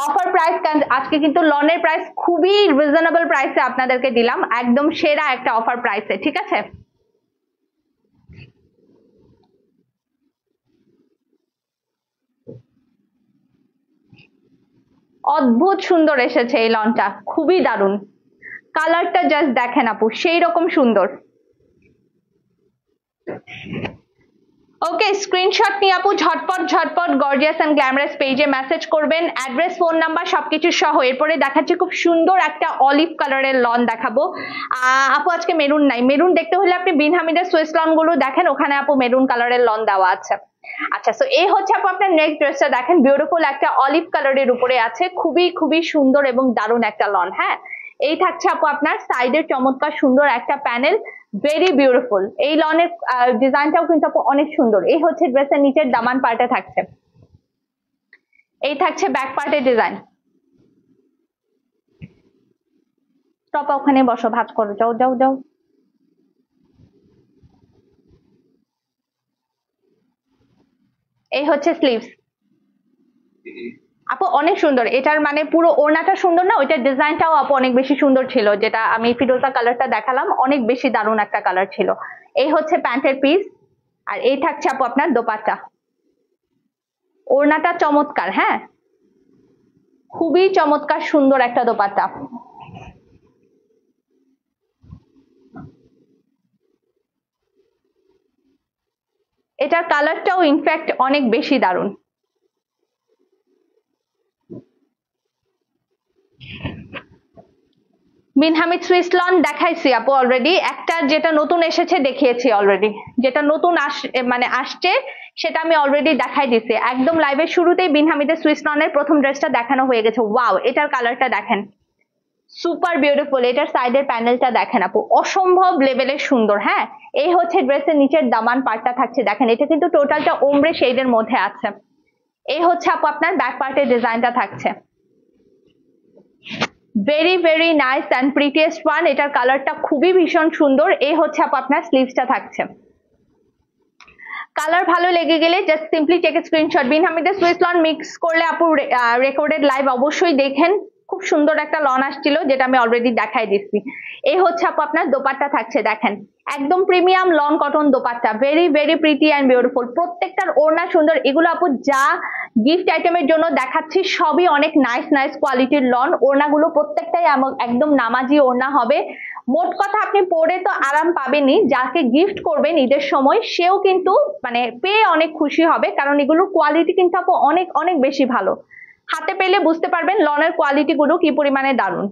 Speaker 1: অফার প্রাইস, আজকে কিন্তু লনের প্রাইস খুবই রিজনেবল প্রাইসে আপনাদেরকে দিলাম, একদম সেরা একটা অফার প্রাইসে, ঠিক আছে? অদ্ভুত সুন্দর এসেছে এই লনটা, খুবই দারুণ। কালারটা জাস্ট দেখেন আপু, সেই রকম সুন্দর। ওকে, স্ক্রিনশট নিয়ে আপু ঝটপট ঝটপট গর্জিয়াস এন্ড গ্ল্যামারাস পেজে মেসেজ করবেন, অ্যাড্রেস, ফোন নাম্বার সবকিছু সহ। এরপরে দেখাচ্ছি খুব সুন্দর একটা অলিভ কালারের লন দেখাবো। আপু আজকে মেরুন নাই, মেরুন দেখতে হলে আপনি বিন হামিদের সুইস লন গুলো দেখেন, ওখানে আপু মেরুন কালারের লন দেওয়া আছে। আচ্ছা, সো এই হচ্ছে আপু আপনার নেক্সট ড্রেসটা দেখেন, বিউটিফুল একটা অলিভ কালারের উপরে আছে, খুবই খুবই সুন্দর এবং দারুণ একটা লন। হ্যাঁ, এই থাকছে আপু আপনার সাইডের চমৎকার সুন্দর একটা প্যানেল, ভেরি বিউটিফুল। এই লনের ডিজাইনটাও কিন্তু আপু অনেক সুন্দর। এই হচ্ছে ড্রেসের নিচের দামান পার্টে থাকছে, এই থাকছে ব্যাক পার্টের ডিজাইন। টপ ওখানে বসো, ভাঁজ করো, যাও যাও যাও। এই হচ্ছে স্লিভস আপু, অনেক সুন্দর। এটার মানে পুরো ওড়নাটা সুন্দর না, ওইটার ডিজাইনটাও আপু অনেক বেশি সুন্দর ছিল, যেটা আমি ফিরোজা কালারটা দেখালাম, অনেক বেশি দারুণ একটা কালার ছিল। এই হচ্ছে প্যান্টের পিস, আর এই থাকছে আপু আপনার দোপাট্টা। ওড়নাটা চমৎকার, হ্যাঁ, খুবই চমৎকার সুন্দর একটা দোপাট্টা। এটার কালারটাও ইনফ্যাক্ট অনেক বেশি দারুণ। বিন হামিদ সুইস লন দেখাইছি আপু অলরেডি, একটা যেটা নতুন এসেছে দেখিয়েছি অলরেডি, যেটা নতুন মানে আসছে সেটা আমি অলরেডি দেখাই দিছি একদম লাইভের শুরুতেই। বিন হামিদের সুইস লনের প্রথম ড্রেসটা দেখানো হয়ে গেছে। ওয়াও, এটার কালারটা দেখেন, সুপার বিউটিফুল। এটার সাইডের প্যানেলটা দেখেন আপু, অসম্ভব লেভেলের সুন্দর। হ্যাঁ, এই হচ্ছে ড্রেসের নিচের দামান পার্টটা থাকছে, দেখেন এটা কিন্তু টোটালটা ওমরে শেডের মধ্যে আছে। এই হচ্ছে আপু আপনার ব্যাক পার্টের ডিজাইনটা থাকছে, very very nice and prettiest one. এটার কালারটা খুবই ভীষণ সুন্দর। এই হচ্ছে আপু আপনার স্লিভসটা থাকছে। কালার ভালো লেগে গেলে just simply take a screenshot. Bin হামিদের সুইস লন মিক্স করলে আপু রেকর্ডেড লাইভ অবশ্যই দেখেন, খুব সুন্দর একটা লন আসছিল যেটা আমি অলরেডি দেখাই দিচ্ছি। এই হচ্ছে আপু আপনার দোপাট্টা থাকছে, দেখেন একদম premium lawn cotton dupatta, very very pretty and beautiful. প্রত্যেকটার ওড়না সুন্দর। এগুলো আপু যা গিফট আইটেমের জন্য দেখাচ্ছি সবই অনেক নাইস নাইস কোয়ালিটির লন। ওড়নাগুলো প্রত্যেকটাই একদম নামাজি ওড়না হবে। মোট কথা আপনি পরে তো আরাম পাবেনই, যাকে গিফট করবেন ঈদের সময় সেও কিন্তু মানে পেয়ে অনেক খুশি হবে, কারণ এগুলোর কোয়ালিটি কিন্তু আপু অনেক অনেক বেশি ভালো। হাতে পেলে বুঝতে পারবেন লনের কোয়ালিটি গুলো কি পরিমাণে দারুণ।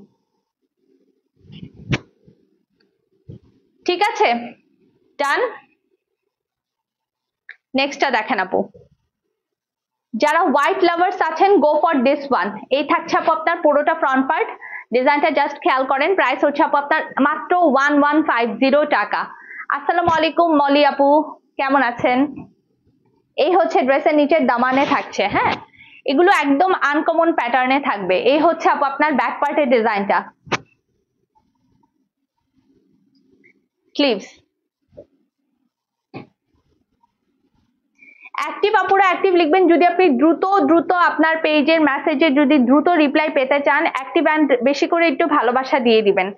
Speaker 1: ঠিক আছে, ডান। নেক্সটটা দেখেন আপু, যারা হোয়াইট লাভার্স আছেন গো ফর দিস ওয়ান। এই থাকছে আপু আপনার পুরোটা ফ্রন্ট পার্ট, ডিজাইনটা জাস্ট খেয়াল করেন। প্রাইস হচ্ছে আপু আপনার মাত্র 1150 টাকা। আসসালামু আলাইকুম মলি আপু, কেমন আছেন? এই হচ্ছে ড্রেসের নিচের দামানে থাকছে। হ্যাঁ, এগুলো একদম আনকমন প্যাটার্নে থাকবে। এই হচ্ছে আপু আপনার ব্যাক পার্টের ডিজাইনটা, স্লিভস। অ্যাক্টিভ আপুরা অ্যাক্টিভ লিখবেন যদি আপনি দ্রুত দ্রুত আপনার পেজের মেসেজে যদি দ্রুত রিপ্লাই পেতে চান। অ্যাক্টিভ অ্যান্ড বেশি করে একটু ভালোবাসা দিয়ে দিবেন।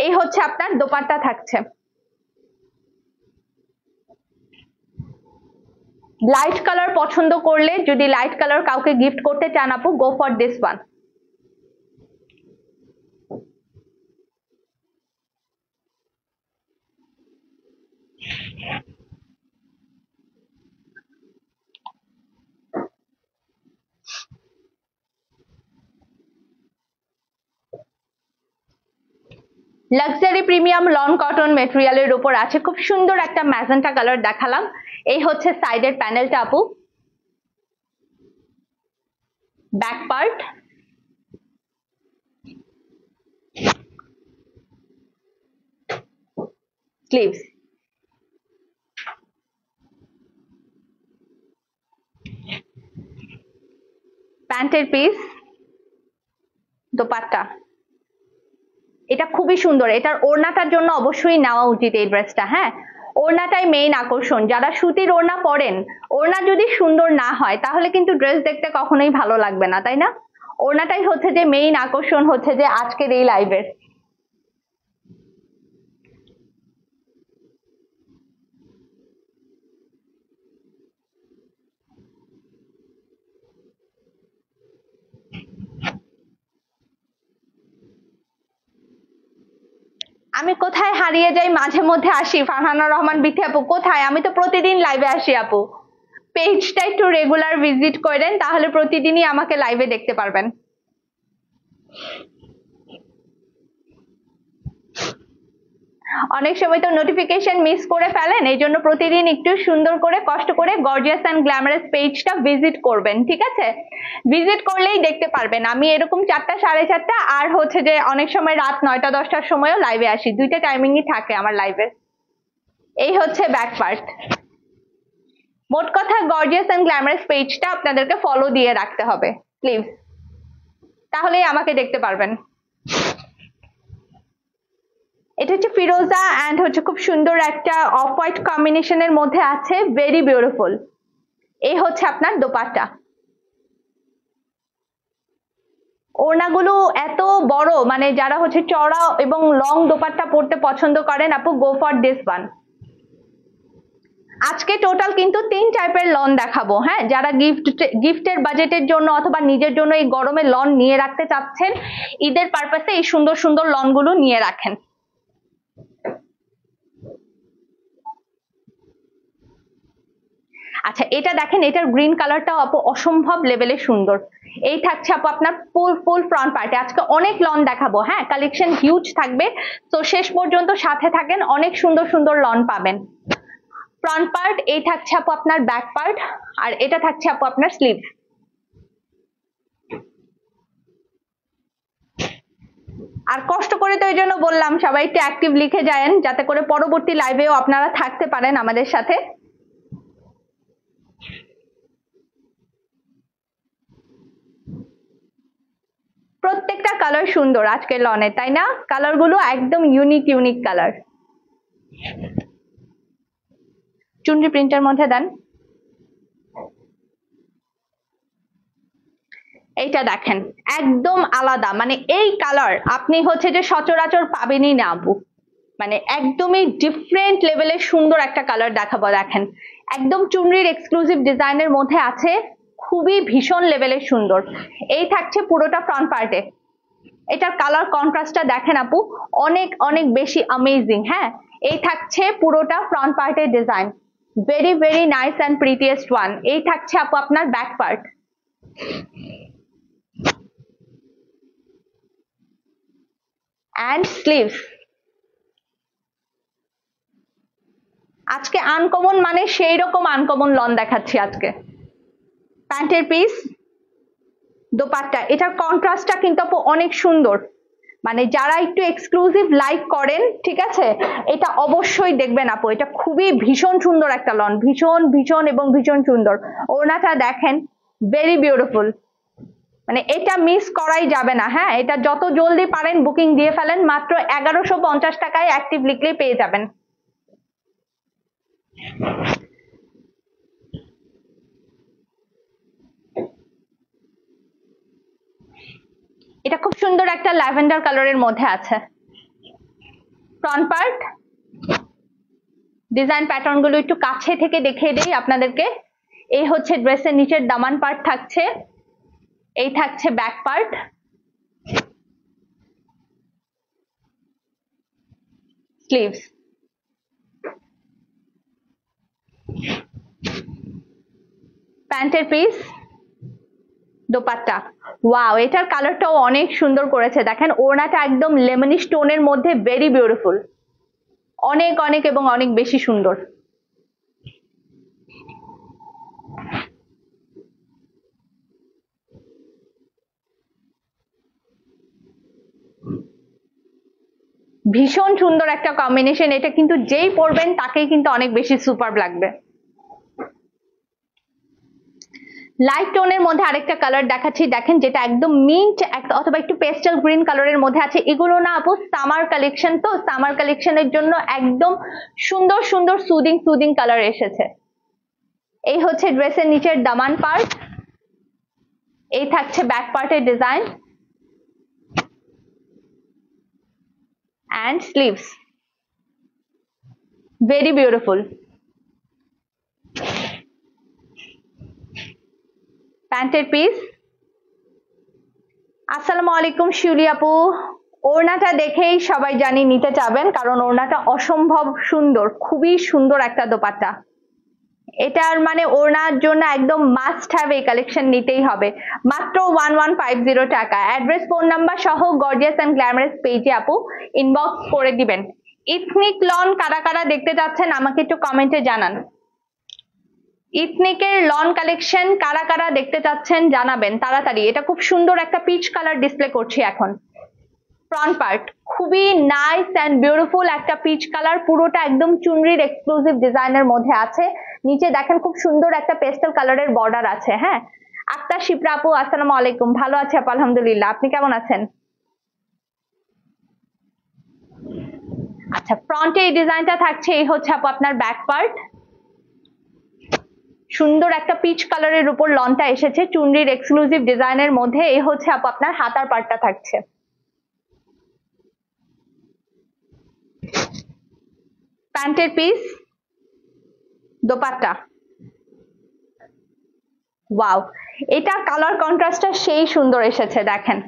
Speaker 1: এই হচ্ছে আপনার দোপাট্টা থাকছে। লাইট কালার পছন্দ করলে, যদি লাইট কালার কাউকে গিফট করতে চান আপু, go for this one. Luxury premium lawn cotton মেটেরিয়ালের উপর আছে, খুব সুন্দর একটা ম্যাজেন্টা কালার দেখালাম। এই হচ্ছে সাইডের প্যানেলটা আপু, ব্যাক পার্ট, স্লিভস। প্যান্টের পিস, দোপাট্টা। এটা খুবই সুন্দর। এটার ওড়নাটার জন্য অবশ্যই নেওয়া উচিত এই ড্রেসটা। হ্যাঁ, ওড়নাটাই মেইন আকর্ষণ। যারা সুতির ওড়না পরেন, ওড়না যদি সুন্দর না হয় তাহলে কিন্তু ড্রেস দেখতে কখনোই ভালো লাগবে না, তাই না? ওড়নাটাই হচ্ছে যে মেইন আকর্ষণ হচ্ছে যে আজকের এই লাইভের। আমি কোথায় হারিয়ে যাই, মাঝে মধ্যে আসি। ফারহানা রহমান বিথি আপু কোথায়? আমি তো প্রতিদিন লাইভে আসি আপু। পেজটা একটু রেগুলার ভিজিট করেন, তাহলে প্রতিদিনই আমাকে লাইভে দেখতে পারবেন। অনেক সময় তো নোটিফিকেশন মিস করে ফেলেন, এই জন্য প্রতিদিন একটু সুন্দর করে কষ্ট করে গর্জিয়াস অ্যান্ড গ্ল্যামারাস পেজটা ভিজিট করবেন, ঠিক আছে? ভিজিট করলেই দেখতে পারবেন। আমি এরকম 4টা 4:30 আর হচ্ছে যে অনেক সময় রাত 9টা 10টার সময়ও লাইভে আসি, 2টা টাইমিংই থাকে আমার লাইভের। এই হচ্ছে ব্যাক পার্ট। মোট কথা গর্জিয়াস অ্যান্ড গ্ল্যামারাস পেজটা আপনাদেরকে ফলো দিয়ে রাখতে হবে প্লিজ, তাহলেই আমাকে দেখতে পারবেন। এটা হচ্ছে ফিরোজা এন্ড হচ্ছে খুব সুন্দর একটা অফ হোয়াইট কম্বিনেশনের মধ্যে আছে, ভেরি বিউটিফুল। এই হচ্ছে আপনার দোপাট্টা। ওড়নাগুলো এত বড়, মানে যারা হচ্ছে চড়া এবং লং দোপাট্টা পরতে পছন্দ করেন আপু, গো ফর দিস ওয়ান। আজকে টোটাল কিন্তু 3 টাইপের লন দেখাবো, হ্যাঁ? যারা গিফটের বাজেটের জন্য অথবা নিজের জন্য এই গরমে লন নিয়ে রাখতে চাচ্ছেন, ঈদের পারপাসে এই সুন্দর সুন্দর লনগুলো নিয়ে রাখেন। আচ্ছা, এটা দেখেন, এটার গ্রিন কালারটাও আপু অসম্ভব লেভেলে সুন্দর। এই থাকছে আপু আপনার ফুল ফ্রন্ট পার্টে। আজকে অনেক লন দেখাবো, হ্যাঁ? কালেকশন হিউজ থাকবে, তো শেষ পর্যন্ত সাথে থাকেন, অনেক সুন্দর সুন্দর লন পাবেন। ফ্রন্ট পার্ট, এই থাকছে আপু আপনার ব্যাক পার্ট, আর এটা থাকছে আপু আপনার স্লিভ। আর কষ্ট করে তো এই জন্য বললাম সবাই একটু অ্যাক্টিভ লিখে যায়েন, যাতে করে পরবর্তী লাইভেও আপনারা থাকতে পারেন আমাদের সাথে। প্রত্যেকটা কালার সুন্দর আজকের লনে, তাই না? কালার গুলো একদম ইউনিক কালার। চুনরি প্রিন্টের মধ্যে দেন। এইটা দেখেন, একদম আলাদা, মানে এই কালার আপনি হচ্ছে যে সচরাচর পাবেনই না আপু, মানে একদমই ডিফারেন্ট লেভেলের সুন্দর একটা কালার দেখাবো। দেখেন, একদম চুনরির এক্সক্লুসিভ ডিজাইনের মধ্যে আছে, খুবই ভীষণ লেভেলের সুন্দর। এই থাকছে পুরোটা ফ্রন্ট পার্টে। এটার কালার কন্ট্রাস্টটা দেখেন আপু, অনেক অনেক বেশি অ্যামেজিং, হ্যাঁ? এই থাকছে পুরোটা ফ্রন্ট পার্টের design, very nice and prettiest one. এই থাকছে আপু আপনার ব্যাক পার্ট অ্যান্ড স্লিভস। আজকে আনকমন, মানে সেই রকম আনকমন লন দেখাচ্ছি আজকে। প্যান্টের পিস, দোপাট্টা, এটার কন্ট্রাস্টটা কিন্তু আপু অনেক সুন্দর, মানে যারা একটু এক্সক্লুসিভ লাইক করেন, ঠিক আছে, এটা অবশ্যই দেখবেন আপু। এটা খুবই ভীষণ সুন্দর একটা লন, ভীষণ এবং ভীষণ সুন্দর। ওড়নাটা দেখেন, ভেরি বিউটিফুল, মানে এটা মিস করাই যাবে না, হ্যাঁ? এটা যত জলদি পারেন বুকিং দিয়ে ফেলেন, মাত্র 1150 টাকায় অ্যাক্টিভ লিখলেই পেয়ে যাবেন। এটা খুব সুন্দর একটা ল্যাভেন্ডার কালারের মধ্যে আছে। ফ্রন্ট পার্ট ডিজাইন প্যাটার্ন গুলো একটু কাছে থেকে দেখিয়ে দেই আপনাদেরকে। এই হচ্ছে ড্রেসের নিচের দামান পার্ট থাকছে, এই থাকছে ব্যাক পার্ট, স্লিভস, প্যান্টের পিস, দোপাট্টা। ওয়াও, এটার কালারটাও অনেক সুন্দর করেছে। দেখেন, ওড়নাটা একদম লেমনি স্টোনের মধ্যে, ভেরি বিউটিফুল, অনেক এবং অনেক বেশি সুন্দর। ভীষণ সুন্দর একটা কম্বিনেশন, এটা কিন্তু যেই পরবেন তাকেই কিন্তু অনেক বেশি সুপারব লাগবে। লাইট টোনের মধ্যে আরেকটা কালার দেখাচ্ছি, দেখেন, যেটা একদম মিন্ট অথবা একটু পেস্টাল গ্রিন কালারের মধ্যে আছে। এগুলো না আপু সামার কালেকশন, তো সামার কালেকশনের জন্য একদম সুন্দর সুদিং কালার এসেছে। এই হচ্ছে ড্রেসের নিচের দামান পার্ট, এই থাকছে ব্যাক পার্টের design and sleeves, very beautiful. প্যান্টের পিস। আসসালামু আলাইকুম শিউলি আপু, ওড়নাটা দেখেই সবাই জানি নিতে চাবেন, কারণ ওড়নাটা অসম্ভব সুন্দর, খুবই সুন্দর একটা দোপাট্টা। এটার মানে ওড়নার জন্য একদম মাস্ট হ্যাভ এই কালেকশন নিতেই হবে। মাত্র 1150 টাকা। অ্যাড্রেস, ফোন নাম্বার সহ গর্জিয়াস এন্ড গ্ল্যামারাস পেজে আপু ইনবক্স করে দিবেন। ইথনিক লন কারা কারা দেখতে যাচ্ছেন আমাকে একটু কমেন্টে জানান। ইথনিকের লন কালেকশন কারা কারা দেখতে চাচ্ছেন জানাবেন তাড়াতাড়ি। এটা খুব সুন্দর একটা পিচ কালার ডিসপ্লে করছি এখন। ফ্রন্ট পার্ট খুবই নাইস অ্যান্ড বিউটিফুল একটা পিচ কালার, পুরোটা একদম চুনরির এক্সক্লুসিভ ডিজাইনের মধ্যে আছে। নিচে দেখেন খুব সুন্দর একটা পেস্টেল কালারের বর্ডার আছে। হ্যাঁ, আক্তার শিপ্রা আপু আসসালামু আলাইকুম, ভালো আছি আপু আলহামদুলিল্লাহ, আপনি কেমন আছেন? আচ্ছা, ফ্রন্টে এই ডিজাইনটা থাকছে, এই হচ্ছে আপু আপনার ব্যাক পার্ট। সুন্দর একটা পিচ কালারের উপর লনটা এসেছে চুনরির এক্সক্লুসিভ ডিজাইনের মধ্যে। এই হচ্ছে আপু আপনার হাতার পার্টটা থাকছে। প্যান্টের পিস, দোপাট্টা। ওয়াও, এটা কালার কন্ট্রাস্টটা সেই সুন্দর এসেছে, দেখেন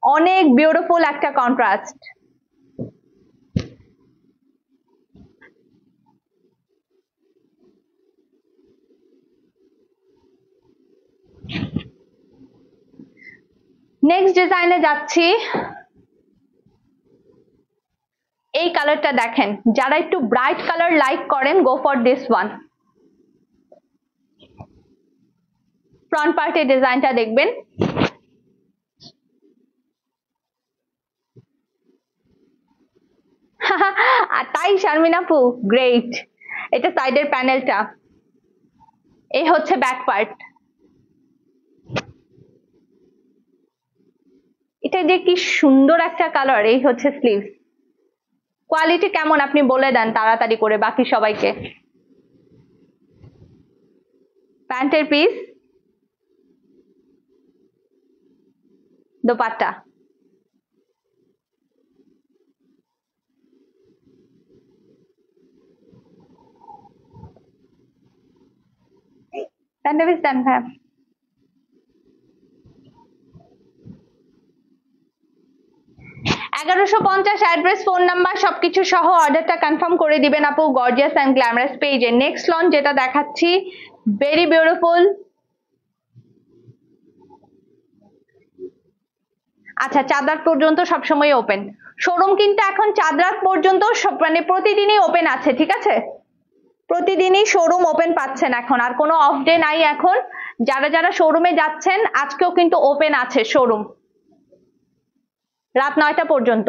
Speaker 1: অনেক বিউটিফুল একটা কন্ট্রাস্ট। নেক্সট ডিজাইনে যাচ্ছি। এই কালারটা দেখেন, যারা একটু ব্রাইট কালার লাইক করেন গো ফর দিস ওয়ান। ফ্রন্ট পার্টের ডিজাইনটা দেখবেন, আর তাই শারমিন আপু গ্রেট। এটা সাইডের প্যানেলটা, এই হচ্ছে ব্যাক পার্ট। এটা যে কি সুন্দর একটা কালার। এই হচ্ছে স্লিভস। কোয়ালিটি কেমন আপনি বলে দেন তাড়াতাড়ি করে বাকি সবাইকে। প্যান্টের পিস, দোপাট্টা। প্যান্টের পিস দেন ভাই। 1150। অ্যাড্রেস, ফোন নাম্বার সবকিছু সহ অর্ডারটা কনফার্ম করে দিবেন আপু গর্জিয়াস এন্ড গ্ল্যামারাস পেজে। নেক্সট লন যেটা দেখাচ্ছি, ভেরি বিউটিফুল। আচ্ছা, চাঁদরাত পর্যন্ত সবসময় ওপেন শোরুম, কিন্তু এখন চাঁদরাত পর্যন্ত মানে প্রতিদিনই ওপেন আছে, ঠিক আছে? প্রতিদিনই শোরুম ওপেন পাচ্ছেন এখন, আর কোনো অফ ডে নাই এখন। যারা যারা শোরুমে যাচ্ছেন আজকেও কিন্তু ওপেন আছে শোরুম রাত 9টা পর্যন্ত।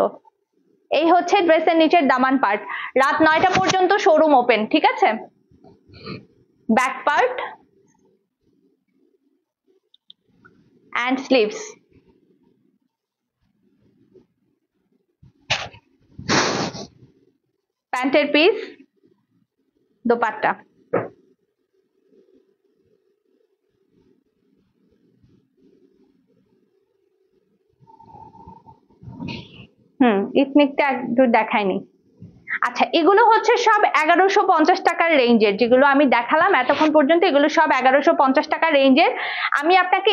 Speaker 1: এই হচ্ছে ড্রেসের নিচের দামান পার্ট, রাত 9টা পর্যন্ত শোরুম ওপেন, ঠিক আছে? Back part and sleeves. প্যান্টের পিস, দোপাট্টা। ইথনিকটা একটু দেখায়নি। আচ্ছা, এগুলো হচ্ছে সব 1150 টাকার রেঞ্জের, যেগুলো আমি দেখালাম এতক্ষণ পর্যন্ত এগুলো সব 1150 টাকার রেঞ্জের। আমি আপনাকে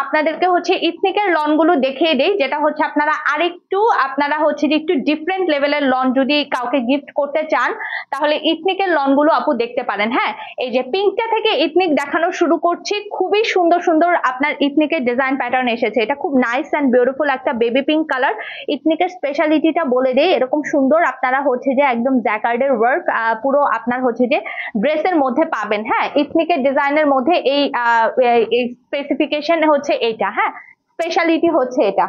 Speaker 1: আপনাদেরকে হচ্ছে ইথনিকের লন গুলো দেখিয়ে দেই, যেটা হচ্ছে আপনারা হচ্ছে যে একটু ডিফারেন্ট লেভেলের লন যদি কাউকে গিফট করতে চান তাহলে ইথনিকের লন গুলো আপু দেখতে পারেন। হ্যাঁ, এই যে পিঙ্কটা থেকে ইথনিক দেখানো শুরু করছি, খুবই সুন্দর সুন্দর আপনার ইথনিকের ডিজাইন প্যাটার্ন এসেছে। এটা খুব নাইস অ্যান্ড বিউটিফুল একটা বেবি পিঙ্ক কালার। ইথনিকের স্পেশালিটিটা বলে দেই, এরকম সুন্দর আপনারা হচ্ছে যে একদম জ্যাকার্ডের ওয়ার্ক পুরো আপনার হচ্ছে যে ড্রেসের মধ্যে পাবেন। হ্যাঁ, ইথনিকের ডিজাইনের মধ্যে এই স্পেসিফিকেশন হচ্ছে এইটা। হ্যাঁ, স্পেশালিটি হচ্ছে এটা।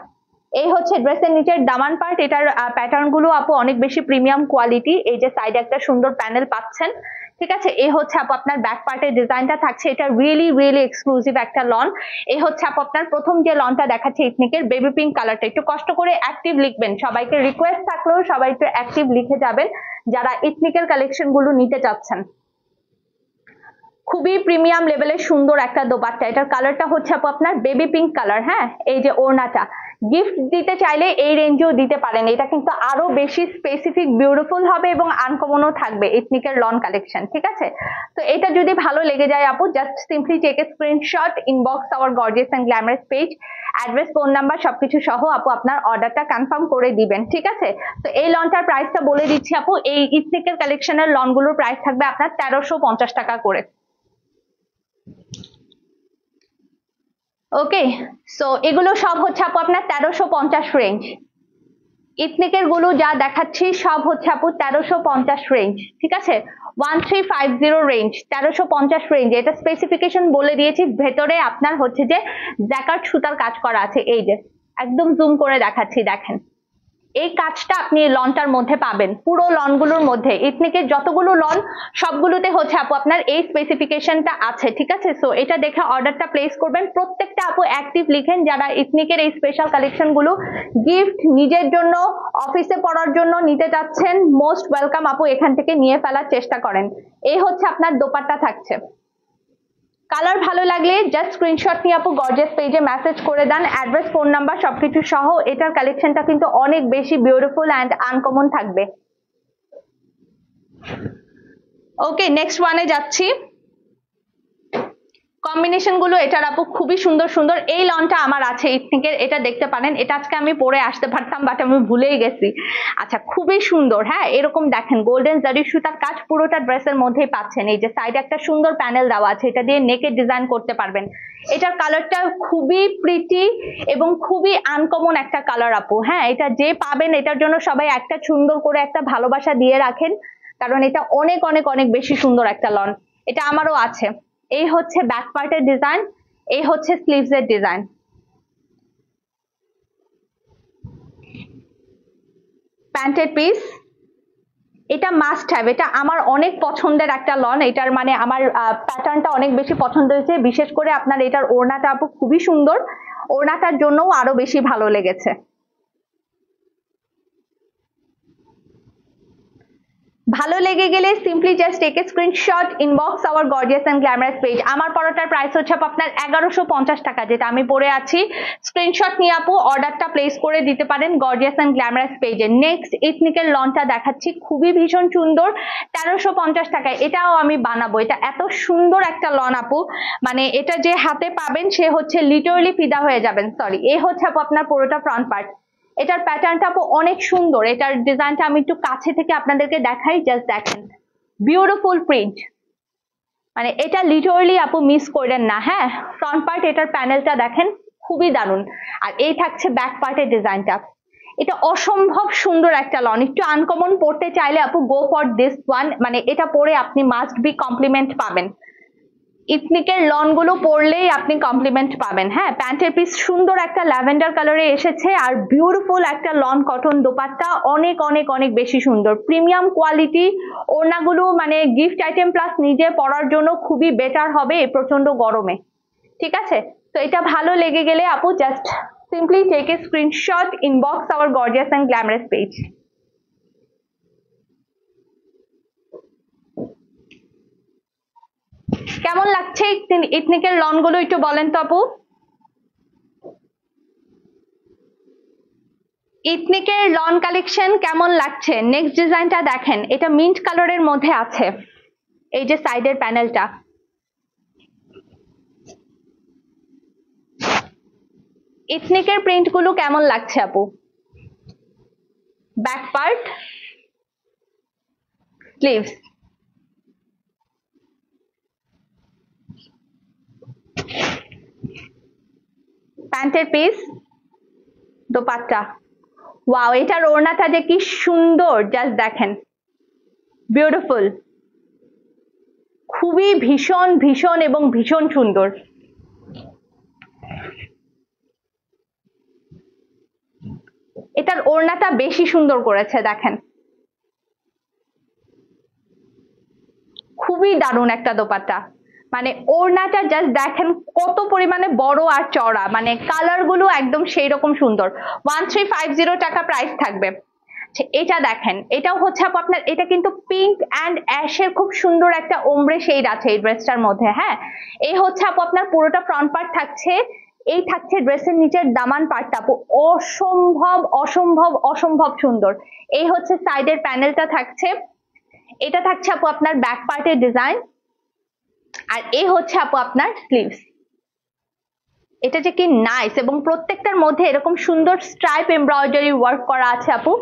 Speaker 1: এই হচ্ছে ড্রেসের নিচের দামান পার্ট। এটার প্যাটার্ন গুলো আপু অনেক বেশি প্রিমিয়াম কোয়ালিটি। এই যে সাইডে একটা সুন্দর প্যানেল পাচ্ছেন, ঠিক আছে? এই হচ্ছে আপু আপনার ব্যাক পার্টের ডিজাইনটা থাকছে। এটা রিয়েলি রিয়েলি এক্সক্লুসিভ একটা লন। এই হচ্ছে আপু আপনার প্রথম যে লনটা দেখাচ্ছে ইথনিকের বেবি পিঙ্ক কালারটা। একটু কষ্ট করে অ্যাক্টিভ লিখবেন, সবাইকে রিকোয়েস্ট থাকলেও সবাই একটু অ্যাক্টিভ লিখে যাবেন যারা ইথনিকের কালেকশন গুলো নিতে চাচ্ছেন। খুবই প্রিমিয়াম লেভেলের সুন্দর একটা দোপাট্টা। এটার কালারটা হচ্ছে আপু আপনার বেবি পিঙ্ক কালার। হ্যাঁ, এই যে ওড়নাটা গিফট দিতে চাইলে এই রেঞ্জেও দিতে পারেন। এটা কিন্তু আরো বেশি স্পেসিফিক বিউটিফুল হবে এবং আনকমনও থাকবে এথনিকের লন কালেকশন, ঠিক আছে? তো এটা যদি ভালো লেগে যায় আপু, just simply take a screenshot, inbox our gorgeous and glamorous page, address, phone number সবকিছু সহ আপু আপনার অর্ডারটা কনফার্ম করে দিবেন, ঠিক আছে? তো এই লনটার প্রাইসটা বলে দিচ্ছি আপু, এই ইথনিকের কালেকশনের লনগুলোর প্রাইস থাকবে আপনার 1350 টাকা করে। ওকে, সো এগুলো সব হচ্ছে আপু আপনার 1350 রেঞ্জ। ইথনিকের গুলো যা দেখাচ্ছি সব হচ্ছে আপু 1350 রেঞ্জ, ঠিক আছে? 1350 রেঞ্জ, 1350 রেঞ্জ। এটা স্পেসিফিকেশন বলে দিয়েছি, ভেতরে আপনার হচ্ছে যে জ্যাকার্ড সুতার কাজ করা আছে। এই যে একদম জুম করে দেখাচ্ছি, দেখেন এই কাজটা আপনি লনটার মধ্যে পাবেন, পুরো লনগুলোর মধ্যে। ইথনিকের যতগুলো লন সবগুলোতে হচ্ছে আপু আপনার এই স্পেসিফিকেশনটা আছে, ঠিক আছে? সো এটা দেখে অর্ডারটা প্লেস করবেন। প্রত্যেকটা আপু অ্যাক্টিভ লিখেন যারা ইথনিকের এই স্পেশাল কালেকশন গুলো গিফট, নিজের জন্য, অফিসে পড়ার জন্য নিতে চাচ্ছেন, মোস্ট ওয়েলকাম আপু, এখান থেকে নিয়ে ফেলার চেষ্টা করেন। এই হচ্ছে আপনার দোপাট্টা থাকছে। কালার ভালো লাগলে জাস্ট স্ক্রিনশট নিয়ে আপু গর্জিয়াস পেজে মেসেজ করে দেন, অ্যাড্রেস, ফোন নাম্বার সবকিছু সহ। এটার কালেকশনটা কিন্তু অনেক বেশি বিউটিফুল অ্যান্ড আনকমন থাকবে। ওকে, নেক্সট ওয়ানে যাচ্ছি। কম্বিনেশন গুলো এটার আপু খুবই সুন্দর সুন্দর। এই লনটা আমার আছে ইথনিকের, এটা দেখতে পারেন। এটা আজকে আমি পরে আসতে পারতাম বাট আমি ভুলেই গেছি। আচ্ছা, খুবই সুন্দর। হ্যাঁ, এরকম দেখেন গোল্ডেন জারি সুতার কাজ পুরোটা ড্রেসের মধ্যেই পাচ্ছেন। এই যে সাইডে একটা সুন্দর প্যানেল দেওয়া আছে, এটা দিয়ে নেকের ডিজাইন করতে পারবেন। এটার কালারটা খুবই প্রিটি এবং খুবই আনকমন একটা কালার আপু। হ্যাঁ, এটা যে পাবেন এটার জন্য সবাই একটা সুন্দর করে একটা ভালোবাসা দিয়ে রাখেন, কারণ এটা অনেক অনেক অনেক বেশি সুন্দর একটা লন। এটা আমারও আছে। এই হচ্ছে ব্যাক পার্টের ডিজাইন, এই হচ্ছে স্লিভস এর ডিজাইন। প্যান্টের পিস, এটা মাস্ট হ্যাভ। এটা আমার অনেক পছন্দের একটা লন। এটার মানে আমার প্যাটার্নটা অনেক বেশি পছন্দ হয়েছে, বিশেষ করে আপনার এটার ওড়নাটা আপু খুবই সুন্দর। ওড়নাটার জন্যও আরো বেশি ভালো লেগেছে। ভালো লেগে গেলে simply just take a screenshot, inbox our gorgeous and glamorous page. আমার পরাটার প্রাইস হচ্ছে আপনার 1150 টাকা, যেটা আমি পরে আছি। স্ক্রিনশট নিয়ে আপু অর্ডারটা প্লেস করে দিতে পারেন গর্জিয়াস এন্ড গ্ল্যামারাস পেজে। নেক্সট ইথনিকের লনটা দেখাচ্ছি, খুবই ভীষণ সুন্দর, 1350 টাকায়। এটাও আমি বানাবো। এটা এত সুন্দর একটা লন আপু, মানে এটা যে হাতে পাবেন সে হচ্ছে লিটারালি ফিদা হয়ে যাবেন। সরি, এই হচ্ছে আপু আপনার পুরোটা ফ্রন্ট পার্ট। এটার প্যাটার্নটা আপু অনেক সুন্দর। এটার ডিজাইনটা আমি একটু কাছে থেকে আপনাদেরকে দেখাই, জাস্ট দেখেন বিউটিফুল প্রিন্ট। মানে এটা লিটারালি আপু মিস করেন না। হ্যাঁ, ফ্রন্ট পার্ট এটার প্যানেলটা দেখেন খুবই দারুণ। আর এই থাকছে ব্যাক পার্টের ডিজাইনটা। এটা অসম্ভব সুন্দর একটা লন। একটু আনকমন পড়তে চাইলে আপু গো ফর দিস ওয়ান। মানে এটা পরে আপনি মাস্ট বি কমপ্লিমেন্ট পাবেন। ইথনিকের লন গুলো পরলেই আপনি কমপ্লিমেন্ট পাবেন। হ্যাঁ, প্যান্টের পিস সুন্দর একটা ল্যাভেন্ডার কালারে এসেছে, আর বিউটিফুল একটা লন কটন দোপাট্টা, অনেক অনেক অনেক বেশি সুন্দর, প্রিমিয়াম কোয়ালিটি। ওড়নাগুলো মানে গিফট আইটেম প্লাস নিজে পরার জন্য খুবই বেটার হবে এই প্রচন্ড গরমে, ঠিক আছে? তো এটা ভালো লেগে গেলে আপু just simply take a screenshot, inbox our gorgeous and glamorous page. কেমন লাগছে ইথনিকের লন গুলো একটু বলেন তো আপু। ইথনিকের লন কালেকশন কেমন লাগছে? নেক্সট ডিজাইনটা দেখেন, এটা মিন্ট কালারের মধ্যে আছে। এই যে সাইডের প্যানেলটা, ইথনিকের প্রিন্ট গুলো কেমন লাগছে আপু? ব্যাক পার্ট, স্লিভস, প্যান্টের পিস, দোপাট্টা। ওয়াও, এটার ওড়নাটা যে কি সুন্দর, জাস্ট দেখেন বিউটিফুল, খুবই ভীষণ ভীষণ এবং ভীষণ সুন্দর। এটার ওড়নাটা বেশি সুন্দর করেছে, দেখেন খুবই দারুণ একটা দোপাট্টা। মানে ওড়নাটা জাস্ট দেখেন কত পরিমাণে বড় আর চওড়া, মানে কালার গুলো একদম সেই রকম সুন্দর। 1350 টাকা প্রাইস থাকবে। এটা দেখেন, এটাও হচ্ছে আপু আপনার, এটা কিন্তু পিঙ্ক অ্যান্ড অ্যাশের খুব সুন্দর একটা ওমব্রে শেড আছে এই ড্রেসটার মধ্যে। হ্যাঁ, এই হচ্ছে আপু আপনার পুরোটা ফ্রন্ট পার্ট থাকছে। এই থাকছে ড্রেসের নিচের দামান পার্টটা আপু, অসম্ভব অসম্ভব অসম্ভব সুন্দর। এই হচ্ছে সাইডের প্যানেলটা থাকছে, এটা থাকছে আপু আপনার ব্যাক পার্টের ডিজাইন, আর এই হচ্ছে আপু আপনার স্লিভস। এটা যে কি নাইস, এবং প্রত্যেকটার মধ্যে এরকম সুন্দর স্ট্রাইপ এমব্রয়ডারি ওয়ার্ক করা আছে আপু,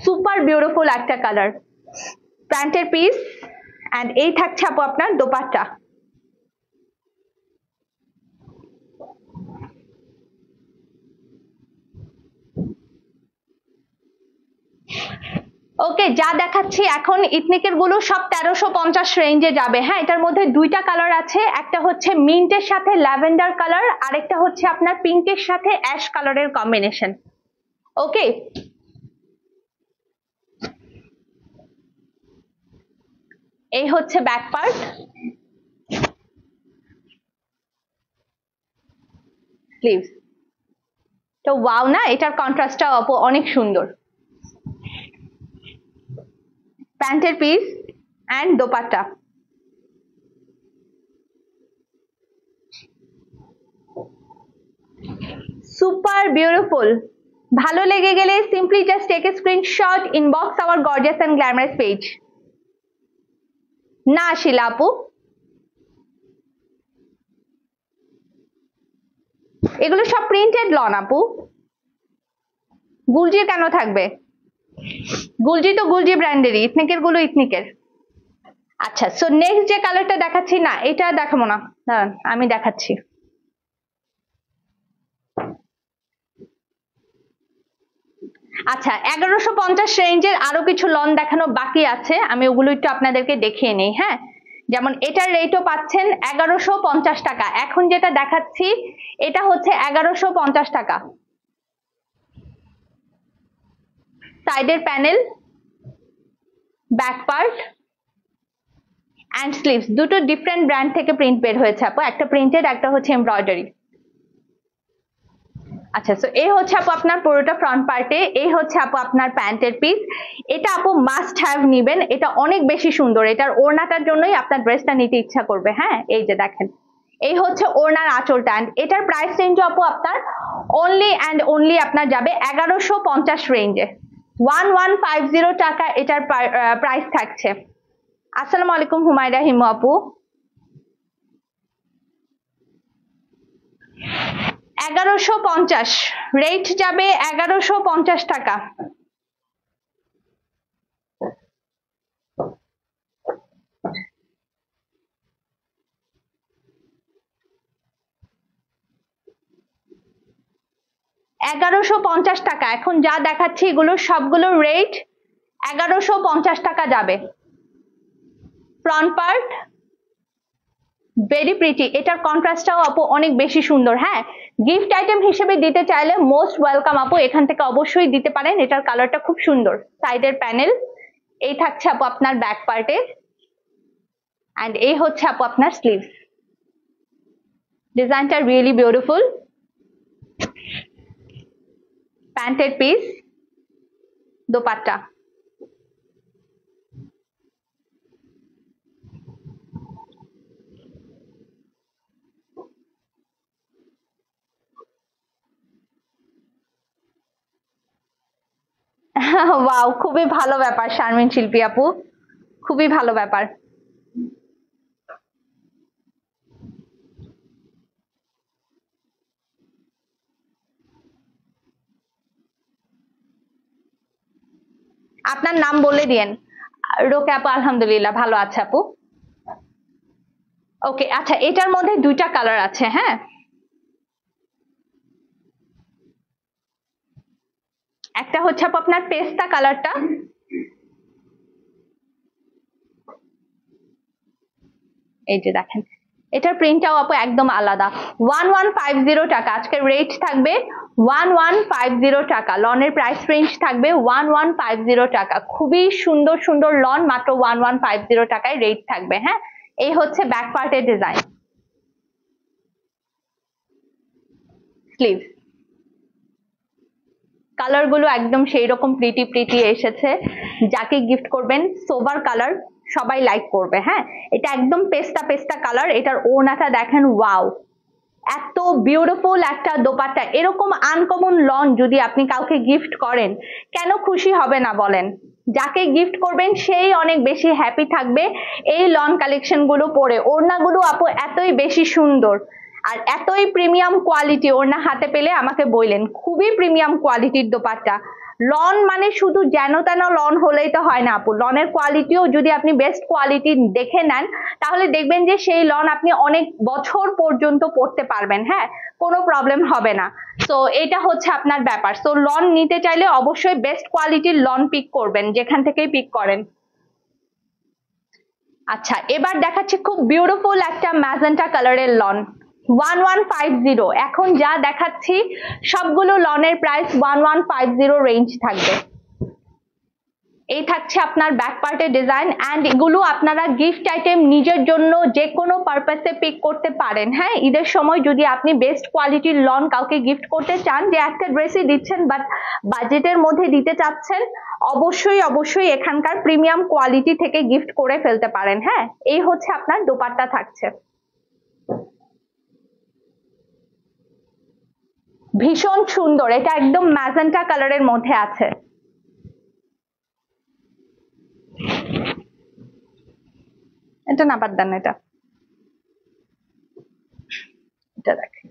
Speaker 1: সুপার বিউটিফুল একটা কালার। প্যান্টের পিস, এন্ড এই থাকছে আপু আপনার দোপাট্টা। ওকে, যা দেখাচ্ছি এখন ইথনিকের গুলো সব 1350 রেঞ্জে যাবে। হ্যাঁ, এটার মধ্যে দুইটা কালার আছে, একটা হচ্ছে মিন্টের সাথে ল্যাভেন্ডার কালার, আরেকটা হচ্ছে আপনার পিঙ্কের সাথে অ্যাশ কালারের কম্বিনেশন। ওকে, এই হচ্ছে ব্যাক পার্ট, স্লিভস। তো ওয়াও না, এটার কন্ট্রাস্টটাও আপু অনেক সুন্দর। প্যান্টের piece and dupatta. Super beautiful. ভালো লেগে গেলে simply just take a screenshot, inbox our gorgeous and glamorous page. না শিলা আপু, এগুলো সব প্রিন্টেড লন আপু, গুলজি কেন থাকবে? গুলজি তো গুলজি ব্র্যান্ডেরই, ইথনিকের গুলো ইথনিকের। আচ্ছা, সো নেক্সট যে কালারটা দেখাচ্ছি, না এটা দেখাবো না, দাঁড়ান আমি দেখাচ্ছি। আচ্ছা, 1150 রেঞ্জের আরো কিছু লন দেখানো বাকি আছে, আমি ওগুলো একটু আপনাদেরকে দেখিয়ে নেই। হ্যাঁ, যেমন এটার রেটও পাচ্ছেন 1150 টাকা। এখন যেটা দেখাচ্ছি এটা হচ্ছে 1150 টাকা। সাইডের panel, back part and sleeves দুটো ডিফারেন্ট ব্র্যান্ড থেকে প্রিন্ট বের হয়েছে আপু, একটা প্রিন্টেড, একটা হচ্ছে এমব্রয়ডারি। আচ্ছা, সো এই হচ্ছে আপু আপনার পুরোটা ফ্রন্ট পার্টে, এই হচ্ছে আপু আপনার প্যান্টের পিস। এটা আপু মাস্ট হ্যাভ নিবেন, এটা অনেক বেশি সুন্দর, এটার ওড়নাটার জন্যই আপনার ড্রেসটা নিতে ইচ্ছা করবে। হ্যাঁ, এই যে দেখেন, এই হচ্ছে ওড়নার আঁচলটা, এন্ড এটার প্রাইস রেঞ্জ আপু আপনার অনলি অ্যান্ড অনলি আপনার যাবে 1150 রেঞ্জে। 1150 টাকা এটার প্রাইস থাকছে। আসসালামু আলাইকুম হুমায়রা হিমু আপু। 1150 রেট যাবে, 1150 টাকা। টাকা। এখন যা দেখাচ্ছি এগুলো সবগুলো রেট 1150 টাকা যাবে। ফ্রন্ট পার্ট ভেরি প্রিটি, এটার কন্ট্রাস্টটাও আপু অনেক বেশি সুন্দর। হ্যাঁ, গিফট আইটেম হিসেবে দিতে চাইলে মোস্ট ওয়েলকাম আপু, এখান থেকে অবশ্যই দিতে পারেন, এটার কালারটা খুব সুন্দর। সাইডের প্যানেল, এই থাকছে আপু আপনার ব্যাক পার্টে, এন্ড এই হচ্ছে আপু আপনার স্লিভস। ডিজাইনটা রিয়েলি বিউটিফুল। প্যান্টের পিস, দোপাট্টা। ওয়াও, খুবই ভালো ব্যাপার শারমিন শিল্পী আপু, খুবই ভালো ব্যাপার। আপনার নাম বলে দিয়েন। রোকে আপু আলহামদুলিল্লাহ ভালো আছে আপু। ওকে, আচ্ছা, এটার মধ্যে দুইটা কালার আছে। হ্যাঁ, একটা হচ্ছে আপু আপনার পেস্তা কালারটা, এই যে দেখেন, এটার প্রিন্টটাও আপু একদম আলাদা। 1150 টাকা আজকের রেট থাকবে, 1150 টাকা। লনের প্রাইস রেঞ্জ থাকবে 1150 টাকা। খুবই সুন্দর সুন্দর লন মাত্র 1150 টাকায় রেট থাকবে। হ্যাঁ, এই হচ্ছে ব্যাক পার্টের ডিজাইন। স্লিভ কালার গুলো একদম সেই রকম প্রিটি প্রিটি এসেছে, যাকে গিফট করবেন সোবার কালার সবাই লাইক করবে। হ্যাঁ, এটা একদম পেস্তা পেস্তা কালার, এটার ওড়নাটা দেখেন, ওয়াও, এত বিউটিফুল একটা দোপাট্টা, এরকম আনকমন লন যদি আপনি কাউকে গিফট করেন, কেন খুশি হবে না বলেন? যাকে গিফট করবেন সেই অনেক বেশি হ্যাপি থাকবে এই লন কালেকশন গুলো পরে। ওড়নাগুলো আপু এতই বেশি সুন্দর আর এতই প্রিমিয়াম কোয়ালিটি, ওড়না হাতে পেলে আমাকে বললেন খুবই প্রিমিয়াম কোয়ালিটির দোপাট্টা। লন মানে শুধু যেন তেন লন হলেই তো হয় না আপু, লনের কোয়ালিটিও যদি আপনি বেস্ট কোয়ালিটি দেখে নেন তাহলে দেখবেন যে সেই লন আপনি অনেক বছর পর্যন্ত পরতে পারবেন, হ্যাঁ, কোনো প্রবলেম হবে না। তো এটা হচ্ছে আপনার ব্যাপার। তো লন নিতে চাইলে অবশ্যই বেস্ট কোয়ালিটির লন পিক করবেন, যেখান থেকেই পিক করেন। আচ্ছা, এবার দেখাচ্ছি খুব বিউটিফুল একটা ম্যাজেন্টা কালারের লন 1150। এখন যা দেখাচ্ছি সবগুলো লনের প্রাইস 1150 রেঞ্জ থাকবে। এই থাকছে আপনার ব্যাক পার্টের ডিজাইন, এন্ড এগুলো আপনারা গিফট আইটেম নিজের জন্য যে কোনো পারপাসে পিক করতে পারেন। হ্যাঁ, ঈদের সময় যদি আপনি বেস্ট কোয়ালিটির লন কাউকে গিফট করতে চান, যে একটা ড্রেসই দিচ্ছেন বাট বাজেটের মধ্যে দিতে চাচ্ছেন, অবশ্যই অবশ্যই এখানকার প্রিমিয়াম কোয়ালিটি থেকে গিফট করে ফেলতে পারেন। হ্যাঁ, এই হচ্ছে আপনার দোপাট্টা থাকছে, ভীষণ সুন্দর। এটা একদম ম্যাজেন্টা কালারের মধ্যে আছে। এটা না, বাদ দেন, এটা এটা দেখেন।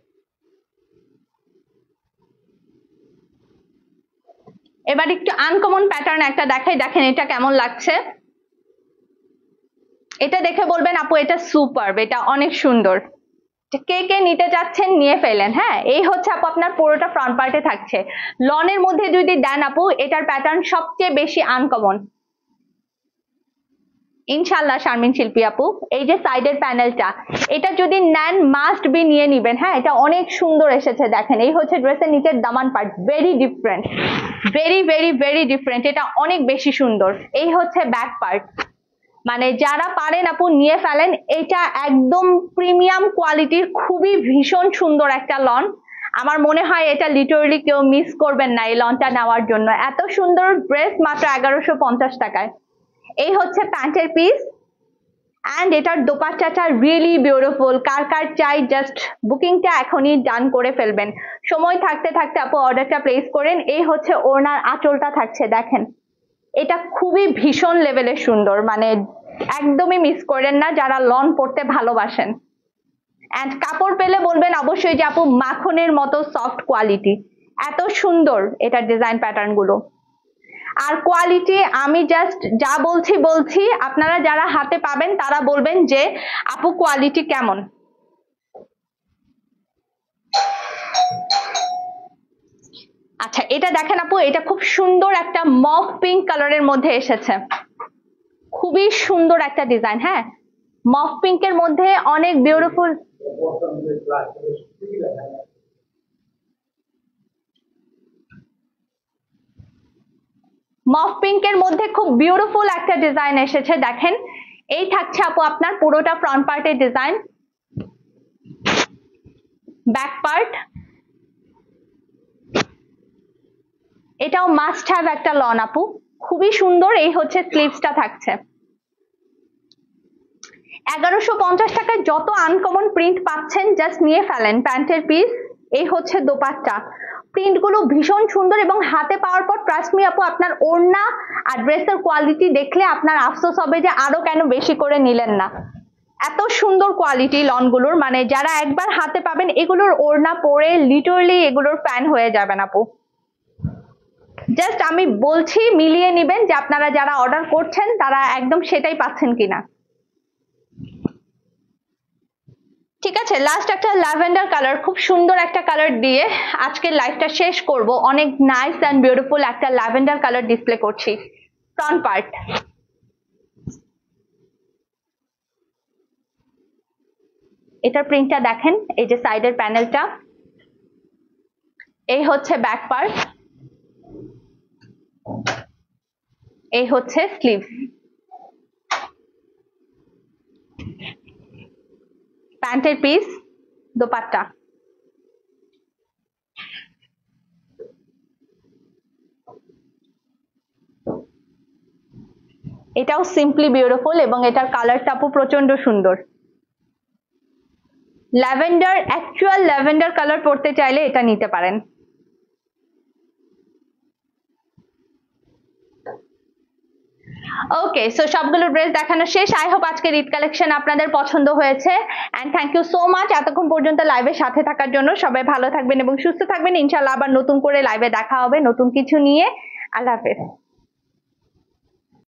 Speaker 1: এবার একটু আনকমন প্যাটার্ন একটা দেখাই, দেখেন এটা কেমন লাগছে। এটা দেখে বলবেন আপু এটা সুপারব, এটা অনেক সুন্দর। কে কে নিতে চাচ্ছেন নিয়ে ফেলেন। হ্যাঁ, এই হচ্ছে আপু আপনার পুরোটা ফ্রন্ট পার্টে থাকছে। লনের মধ্যে যদি দেন আপু, এটার প্যাটার্ন সবচেয়ে বেশি আনকমন ইনশাল্লাহ শারমিন শিল্পী আপু। এই যে সাইডের প্যানেলটা, এটা যদি নেন মাস্ট বি নিয়ে নিবেন। হ্যাঁ, এটা অনেক সুন্দর এসেছে, দেখেন এই হচ্ছে ড্রেসের নিচের দামান part, very different, very very very different, এটা অনেক বেশি সুন্দর। এই হচ্ছে ব্যাক পার্ট, মানে যারা পারেন আপু নিয়ে ফেলেন। এটা একদম প্রিমিয়াম কোয়ালিটির, খুবই ভীষণ সুন্দর একটা লন। আমার মনে হয় এটা লিটারালি কেউ মিস করবেন না এই লনটা নেওয়ার জন্য। এত সুন্দর ড্রেস মাত্র 1150 টাকায়। এই হচ্ছে প্যান্টের পিস, অ্যান্ড এটার দোপাট্টাটা রিয়েলি বিউটিফুল। কার কার চাই জাস্ট বুকিংটা এখনই ডান করে ফেলবেন, সময় থাকতে থাকতে আপু অর্ডারটা প্লেস করেন। এই হচ্ছে ওড়নার আঁচলটা থাকছে, দেখেন এটা খুবই ভীষণ লেভেলের সুন্দর, মানে একদমই মিস করেন না যারা লন পড়তে ভালোবাসেন। অ্যান্ড কাপড় পেলে বলবেন অবশ্যই যে আপু মাখনের মতো সফট কোয়ালিটি, এত সুন্দর এটার ডিজাইন প্যাটার্ন গুলো। আর কোয়ালিটি আমি জাস্ট যা বলছি, আপনারা যারা হাতে পাবেন তারা বলবেন যে আপু কোয়ালিটি কেমন। আচ্ছা, এটা দেখেন আপু, এটা খুব সুন্দর একটা মফ পিঙ্ক কালারের মধ্যে এসেছে, খুবই সুন্দর একটা ডিজাইন। হ্যাঁ, মফ পিঙ্কের মধ্যে অনেক বিউটিফুল। মফ পিঙ্কের মধ্যে খুব বিউটিফুল একটা ডিজাইন এসেছে, দেখেন এই থাকছে আপু আপনার পুরোটা ফ্রন্ট পার্টের ডিজাইন। ব্যাক পার্ট এটাও মাস্ট হ্যাভ একটা লন আপু, খুবই সুন্দর। এই হচ্ছে স্লিভসটা থাকছে। 1150 টাকায় যত আনকমন প্রিন্ট পাচ্ছেন জাস্ট নিয়ে ফেলেন। প্যান্টের পিস, এই হচ্ছে দোপাট্টা, প্রিন্ট গুলো ভীষণ সুন্দর এবং হাতে পাওয়ার পর ট্রাস্ট মি আপু আপনার ওড়না আর ড্রেসের কোয়ালিটি দেখলে আপনার আফসোস হবে যে আরো কেন বেশি করে নিলেন না। এত সুন্দর কোয়ালিটি লনগুলোর, মানে যারা একবার হাতে পাবেন এগুলোর ওড়না পরে লিটারালি এগুলোর ফ্যান হয়ে যাবেন আপু। জাস্ট আমি বলছি মিলিয়ে নিবেন যে আপনারা যারা অর্ডার করছেন তারা একদম সেটাই পাচ্ছেন কিনা। ঠিক আছে, লাস্ট একটা ল্যাভেন্ডার কালার, খুব সুন্দর একটা কালার দিয়ে আজকের লাইভটা শেষ করব। অনেক নাইস অ্যান্ড বিউটিফুল একটা ল্যাভেন্ডার কালার ডিসপ্লে করছি। ফ্রন্ট পার্ট, এটার প্রিন্টটা দেখেন, এই যে সাইডের প্যানেলটা, এই হচ্ছে ব্যাক পার্ট, এই হচ্ছে স্লিভস, প্যান্টের পিস, দোপাট্টা। এটাও সিম্পলি বিউটিফুল এবং এটার কালারটা আপু প্রচন্ড সুন্দর। ল্যাভেন্ডার, অ্যাকচুয়াল ল্যাভেন্ডার কালার পড়তে চাইলে এটা নিতে পারেন। ওকে, সো সবগুলো ড্রেস দেখানো শেষ। আই হোপ আজকের ঈদ কালেকশন আপনাদের পছন্দ হয়েছে, and thank you so much এতক্ষণ পর্যন্ত লাইভের সাথে থাকার জন্য। সবাই ভালো থাকবেন এবং সুস্থ থাকবেন। ইনশাআল্লাহ আবার নতুন করে লাইভে দেখা হবে নতুন কিছু নিয়ে। আল্লাহ হাফেজ।